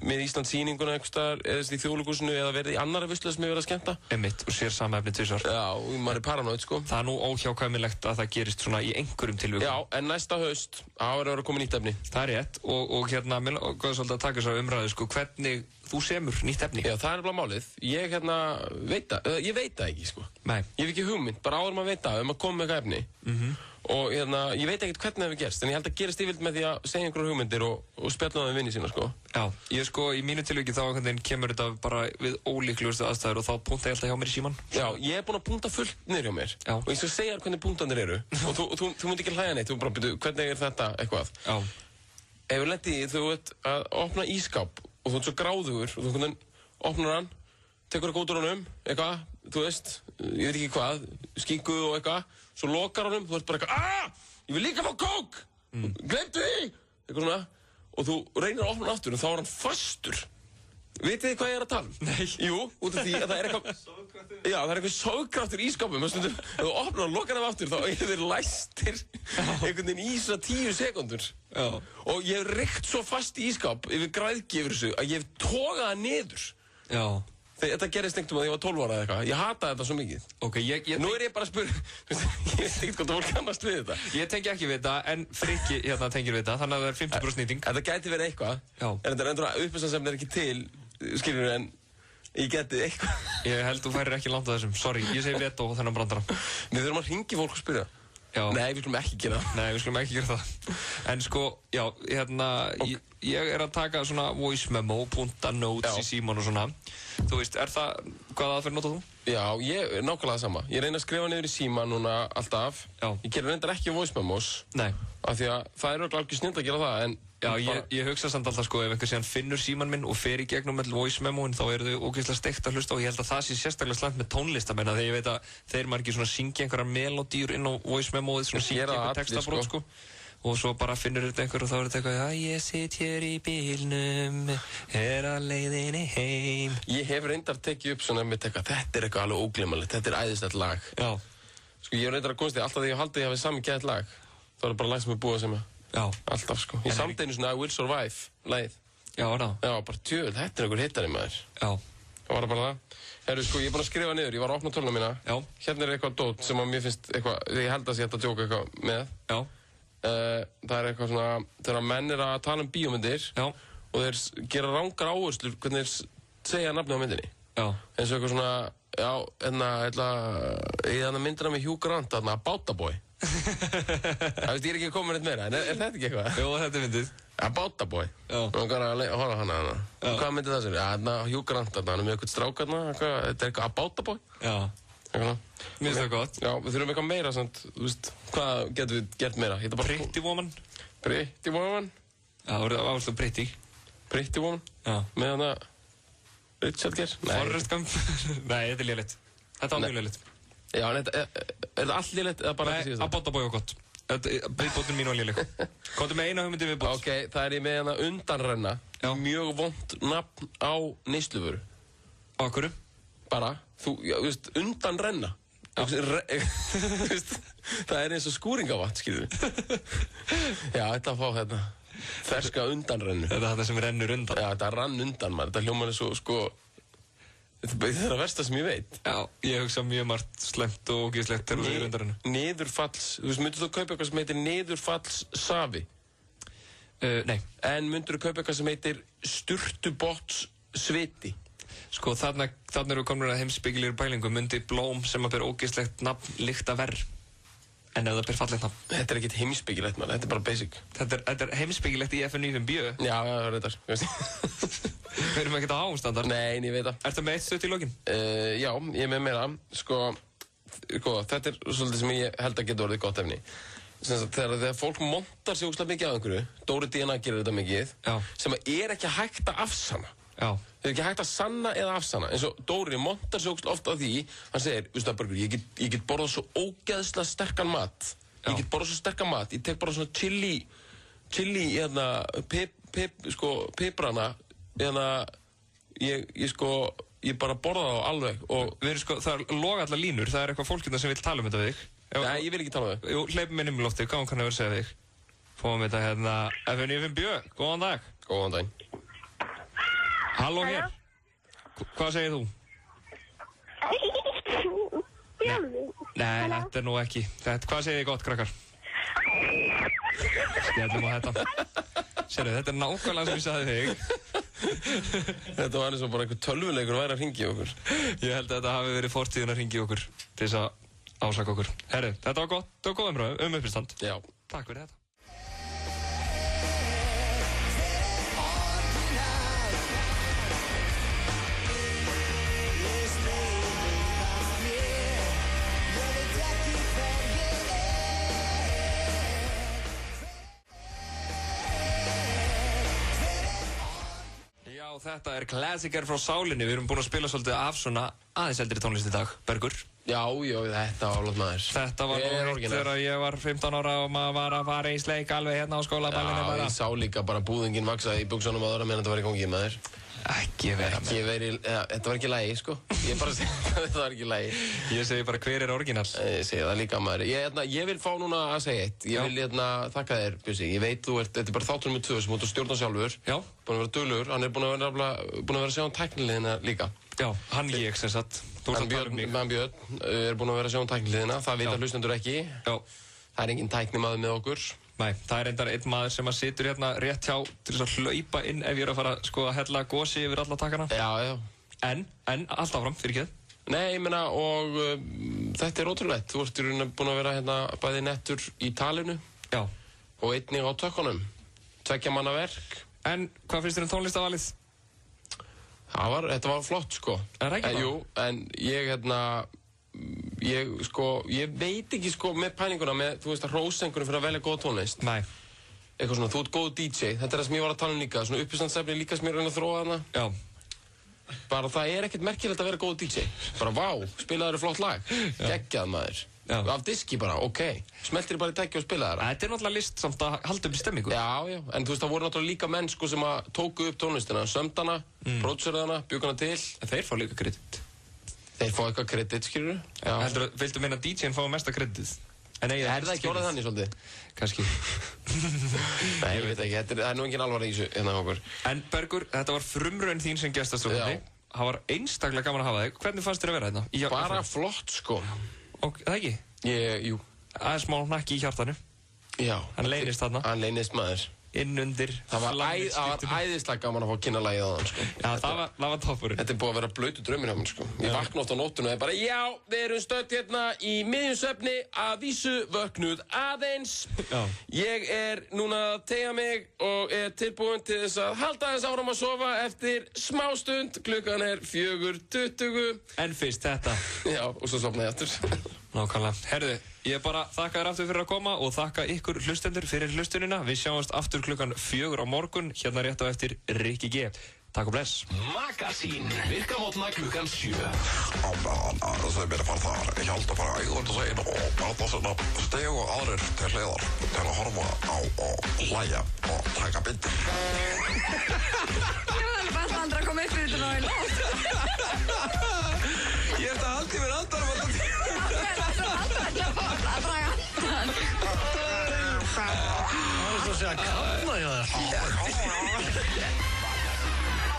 með Ísland sýninguna einhvers staðar eða í Þjóðleikhúsinu eða verið í annarri veislu sem hefur verið að skemmta. Einmitt, og sér sama efni tvisvar. Já, og maður er paranoid, sko. Það er nú óhjákvæmilegt að það gerist svona í einhverjum tilvikum. Já, en næsta haust, það verður að vera komið nýtt efni. Það er rétt, og hérna, mér góði svolítið að taka þessa umræðu, sko, hvernig þú semur nýtt efni. Já, það er bara málið. Ég veit það ekki, sko. Nei. Ég hef ekki hugmynd, bara áður maður veit það, maður komið með eitthvað efni. Og ég veit ekkert hvernig það hefur gerst, en ég held að gerist yfirleitt með því að segja einhverjar hugmyndir og spjalla það við vinni sína, sko. Já, ég sko, í mínu tilviki þá kemur þetta bara við ólíklegustu aðstæður og þá punta ég alltaf hjá mér í síman. Já, ég er búinn að punta fullt niður hjá mér. Já. Og ég skal segja þér hvernig puntanir eru. Og þú munt ekki hlæja neitt, þú bara byrju, hvernig er þetta eitthvað? Já. Ef þú lendi í þú veit að opna ískáp og þú ert svo gráðugur og þú opnar hann, tekur það út úr honum, eitthvað, þú veist, ég veit ekki hvað, skinku og eitthvað, svo lokar honum, þú ert bara eitthvað, ég vil líka fá kók, glemdu því, eitthvað svona, og þú reynir að opna hann aftur og þá er hann fastur. Vitið þið hvað ég er að tala um? Nei. Jú, út af því að það er eitthvað, já, það er eitthvað sogkraftur í skápum, ef þú opnar og lokar hann aftur, þá eru þeir læstir einhvern veginn í svona 10 sekúndur. Já. Og ég hef reykt svo fast í ískáp yfir græðgi yfir þessu að ég hef togað það niður. Já. Þetta gerist einhvern veginn að ég var 12 ára eða eitthvað. Ég hataði þetta svo mikið. Ok, nú er ég bara að spyrja, ég veit ekkert hvort fólk kannast við þetta. Ég tengi ekki við þetta, en Frikki hérna tengir við þetta, þannig að það er 50% nýting. Þetta gæti verið eitthvað, en þetta er endur að upplýsingarsamni er ekki til, skiljum við, en ég geti eitthvað. Ég held þú færir ekki langt á þessum, sorry, ég segi veto og þennan brandara. Við þurfum að hringi fólk og spyrja. Já. Nei, við skulum ekki gera það. Nei, við skulum ekki gera það. En sko, já, hérna, ég er að taka svona voice memo, punta notes í síman og svona. Þú veist, hvaða aðferð notar þú? Já, ég er nákvæmlega það sama. Ég reyna að skrifa niður í síman núna alltaf. Já. Ég gerir reyndar ekki voice memos. Nei. Af því að það er alveg snill að gera það, en... Já, ég hugsa samt alltaf sko, ef einhver síðan finnur síman minn og fer í gegnum með voice memoin, þá eru þau ógeðslega steikt að hlusta og ég held að það sé sérstaklega slæmt með tónlistamenn, þegar ég veit að þeir margir svona syngja einhverjar melodíur inn á voice memoið, svona syngja einhver textabrót sko. Og svo bara finnur þetta einhver og þá er þetta eitthvað, já, ég sitt hér í bílnum, er á leiðinni heim. Ég hef reyndar tekið upp svona með þetta er eitthvað alveg ógleymanlegt, þetta er æðislegt lag. Já. Sko, ég hef reyndar að komast því, alltaf þegar ég haldið ég hafið sami gætt lag, þá er það bara lag sem er búið að semja. Já. Alltaf, sko. Ég samdi einu svona I Will Survive, lagið. Já, það. Já, bara tjöl, þetta er einhver hittari maður. Já. Það var bara það. Herru, sko, ég er búinn að skrifa niður, ég var að opna töluna mína. Já. Hérna er eitthvað dót sem að mér finnst eitthvað, ég held að ég ætti að djóka eitthvað með. Já. Það er eitthvað svona, þegar menn er að tala um bíómyndir. Já. Og þeir gera rangar áherslur hvernig þeir segja nafnið á myndinni. Já. Eins og eitthvað svona, já, ég myndina með Hugh Grant, þarna, About a Boy. Það veist, ég er ekki að koma með neitt meira, en er þetta ekki eitthvað? Jú, þetta er myndið. About a Boy. Já. Og hann kannar að horfa hana. Hvað myndið það sér? Já, þarna, Hugh Grant, þarna, hann er með eitthvað strák þarna, þetta er eitthvað About a Boy. Já. Eitthvað. Mér finnst það gott. Já, við þurfum eitthvað meira, sant, þú veist, hvað getum við gert meira? Pretty Woman. Pretty Woman? Já, það var alltaf Pretty. Pretty Woman? Já. Með hana Richard Gere? Forrest Gump? Nei, þetta er lélitt. Þetta var mjög lélitt. Já, en er þetta allt lélitt eða bara ekki síðast? Nei, About a Boy var gott. Viðbótin mín var léleg. Komdu með eina hugmyndi viðbót. Ok, það er ég með hana Undanrenna. Mjög vont nafn á neysluvöru. Á hverju? Bara, þú veist, Undanrenna. Þú veist, það er eins og skúringavatn, skilur við. Já, þetta fá hérna. Ferska undanrennu. Þetta er þetta sem rennur undan. Já, þetta rann undan maður. Þetta hljómar er svo, sko... Þetta er það versta sem ég veit. Já, ég hugsa mjög margt slemt og ógeðslegt þegar þú segir undanrennu. Niðurfalls... Þú veist, myndur þú kaupa eitthvað sem heitir niðurfallssafi? Nei. En myndur þú kaupa eitthvað sem heitir sturtubotnssviti? Sko, þarna eru komin að heimspekilegir pælingu. Myndi blóm sem að ber ógeðslegt nafn lykta verr? En ef það ber fallegt nafn. Þetta er ekkert heimspekilegt, mann. Þetta er bara basic. Þetta er heimspekilegt í FN95B? Já, það er þetta. Við erum ekkert á ástandar. Nei, ég veit það. Ertu með eitt stutt í lokin? Já, ég er með meira. Sko, þetta er svolítið sem ég held að geta orðið gott efni. Þegar fólk montar sig ógeðslega mikið á einhverju, Dóri DNA gerir þetta mikið, sem er ekki hægt að afsanna. Já. Það er ekki hægt að sanna eða afsanna. Eins og Dóri montar sig ógeðslega oft á því, hann segir, veistu það, Bergur, ég get borðað svo ógeðslega sterkan mat. Ég get borðað svo sterkan mat. Ég tek bara svona chili, hérna, piprana, hérna, ég bara borða þá alveg og... Við erum sko, það loga allar línur, það er eitthvað fólk hérna sem vil tala um þetta við þig. Nei, ég vil ekki tala við. Jú, hleypum inn í loftið, hvað kann ég verið að segja þig? Fóðum þetta hérna, FM95 Bjö, góðan dag. Góðan dag. Halló hér. Hvað segir þú? Nei, þetta nú ekki. Hvað segir þið gott, krakkar? Skellum á þetta. Sérðu, þetta nákvæmlega sem ég sagði þig. Þetta var eins og bara einhver tölvuleikur væri að hringja okkur. Ég held að þetta hafi verið fortíðin að hringja okkur til þess að ásaka okkur. Herru, þetta var gott, þetta var góð umræðu uppistand. Já. Takk fyrir þetta. Þetta klassiker frá sálinni. Við erum búin að spila svolítið af svona aðeins eldri tónlist í dag, Bergur. Já, þetta var alveg maður. Þetta var nú eitt þegar ég var 15 ára og maður var að fara í sleik alveg hérna á skólaballinu bara. Já, ég sá líka bara búðingin vaksa í buxunum áður meðan þetta var í gangi, maður. Þetta var ekki lægi, sko. Ég bara segi að þetta var ekki lægi. Ég segi bara hver orginal. Ég segi það líka, maður. Ég vil fá núna að segja eitt. Ég vil þakka þér, Bjössi. Ég veit þetta er bara þáttur nummer 2 sem þú ert að stjórna sjálfur. Já. Búin að vera duglegur. Hann er búin að vera að sjá tækniliðina líka. Já, hann ég sem sagt. Hann Björn er búin að vera að sjá tækniliðina. Það vita hlustendur ekki. Já. Það er engin tæknimaður með okkur. Nei, það er reyndar einn maður sem situr hérna rétt hjá til þess að hlaupa inn ef ég er að fara að hella gosi yfir alla takkana. Já. En allt áfram, fyrir ekki. Nei, ég meina, og þetta er ótrúlegt. Þú ert í rauninni búin að vera hérna bæði nettur í talinu. Já. Og einnig á tökkunum. 2 manna verk. En hvað finnst þér tónlistavalið? Þetta var flott, sko. Er það ekki það? Jú, en ég veit ekki, sko, með pælinguna, þú veist, að hrósengunum fyrir að velja góð tónlist. Nei. Eitthvað svona, þú ert góð DJ. Þetta er það sem ég var að tala líka. Svona uppistandstefni líka sem ég reyna að þróa þarna. Já. Bara það er ekkert merkilegt að vera góð DJ. Bara, vá, spilaður flott lag. Geggjað, maður. Já. Af diski bara, ok. Smeltir bara í tæki og spilaður. Þetta er náttúrulega list samt að halda upp í stemmingu. Já. En þú veist, það voru náttúrulega líka menn, sko, sem að tóku upp tónlistina. Sömdana, pródúseraðana, bjúk hana til. En þeir fá líka kredit. Þeir fá eitthvað kredit, skilur þú? Viltu meina að DJ-n fá mesta kredit? Er það ekki orðið þannig svolítið? Kannski. Nei, ég veit ekki. Það er nú engin alvar í þessu hérna okkur. En Bergur, þetta var frumraun þín sem gestastjórnandi. Það var einstaklega gaman að hafa þig. Hvernig fannst þér að vera hérna? Bara flott, sko. Og það ekki? Jú. Það er smá hnakki í hjartanu. Já. Hann leynist þarna. Hann leynist, maður. Innundir. Það var æðislega gaman að fá að kynna lagið á hann, sko. Já, það var toppurinn. Þetta er búið að vera blautu draumir hjá mér, sko. Ég vakna oft á nóttunum og það er bara, já, við erum stödd hérna í miðjum svefni, að vísu vöknuð aðeins. Já. Ég er núna að teygja mig og er tilbúin til þess að halda aðeins áfram að sofa eftir smástund. Klukkan er 4:20. En fyrst þetta. Já, og svo sofna ég aftur. Nákvæmlega. Herðu, ég bara þakka þér aftur fyrir að koma og þakka ykkur hlustendur fyrir hlustunina. Við sjáumst aftur klukkan 4 á morgun, hérna rétt á eftir Rikki G. Takk og bless. Magasín, virkamótna klukkan 7. Þau byrja að fara þar, ekki alltaf fara ægðundasegin og láta svona stegu aðrir til hliðar til að horfa á og hlæja og taka bindir. Það er best aldrei að koma upp fyrir þetta náðu lótt. Ég ætti að halda í mér andar um alltaf tíma. Það er svo að segja kanna hjá þér.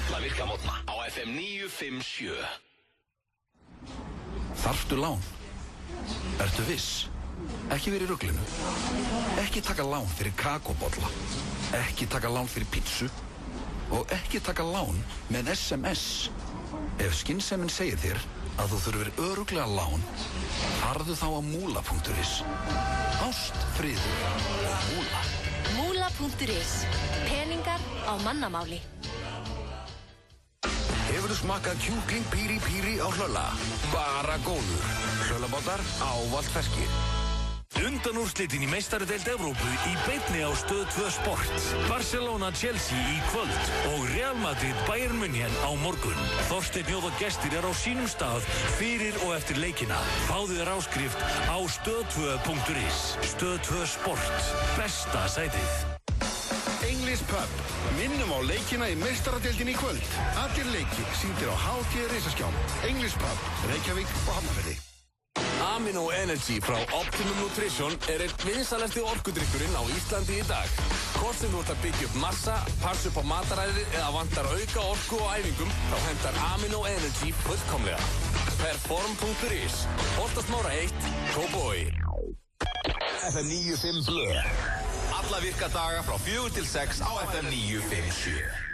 Alla virkamótna á FM 957. Þarftu lán? Ertu viss? Ekki verið í ruglinu. Ekki taka lán fyrir kakóbolla. Ekki taka lán fyrir pítsu. Og ekki taka lán með SMS. Ef skynsemin segir þér að þú þurfir örugglega lán, farðu þá á Múla.is. Ást, friður og Múla. Múla.is. Peningar á mannamáli. Hefurðu smakkað kjúkling píri píri á Hlölla? Bara góður. Hlöllabátar ávallt ferskir. Undanúrslitin í meistaradeild Evrópu í beinni á Stöð 2 Sport. Barcelona-Chelsea í kvöld og Real Madrid-Bayern München á morgun. Þorsteinn Jóð og gestir á sínum stað fyrir og eftir leikina. Fáðu þér áskrift á stöð2.is. Stöð 2 Sport. Besta sætið. English Pub. Minnum á leikina í meistaradeildinni í kvöld. Allir leikir sýndir á HT Risaskjám. English Pub, Reykjavík og Hafnarfirði. Amino Energy frá Optimum Nutrition er einn vinsalasti orkudrykkurinn á Íslandi í dag. Hvort sem þú ert að byggja upp massa, passa upp á mataræðið eða vantar auka orku á æfingum, þá hentar Amino Energy fullkomlega. Perform.is, Holtasmára 1, Kópavogi. FM 95 Blö. Alla virka daga frá 4 til 6 á FM 957.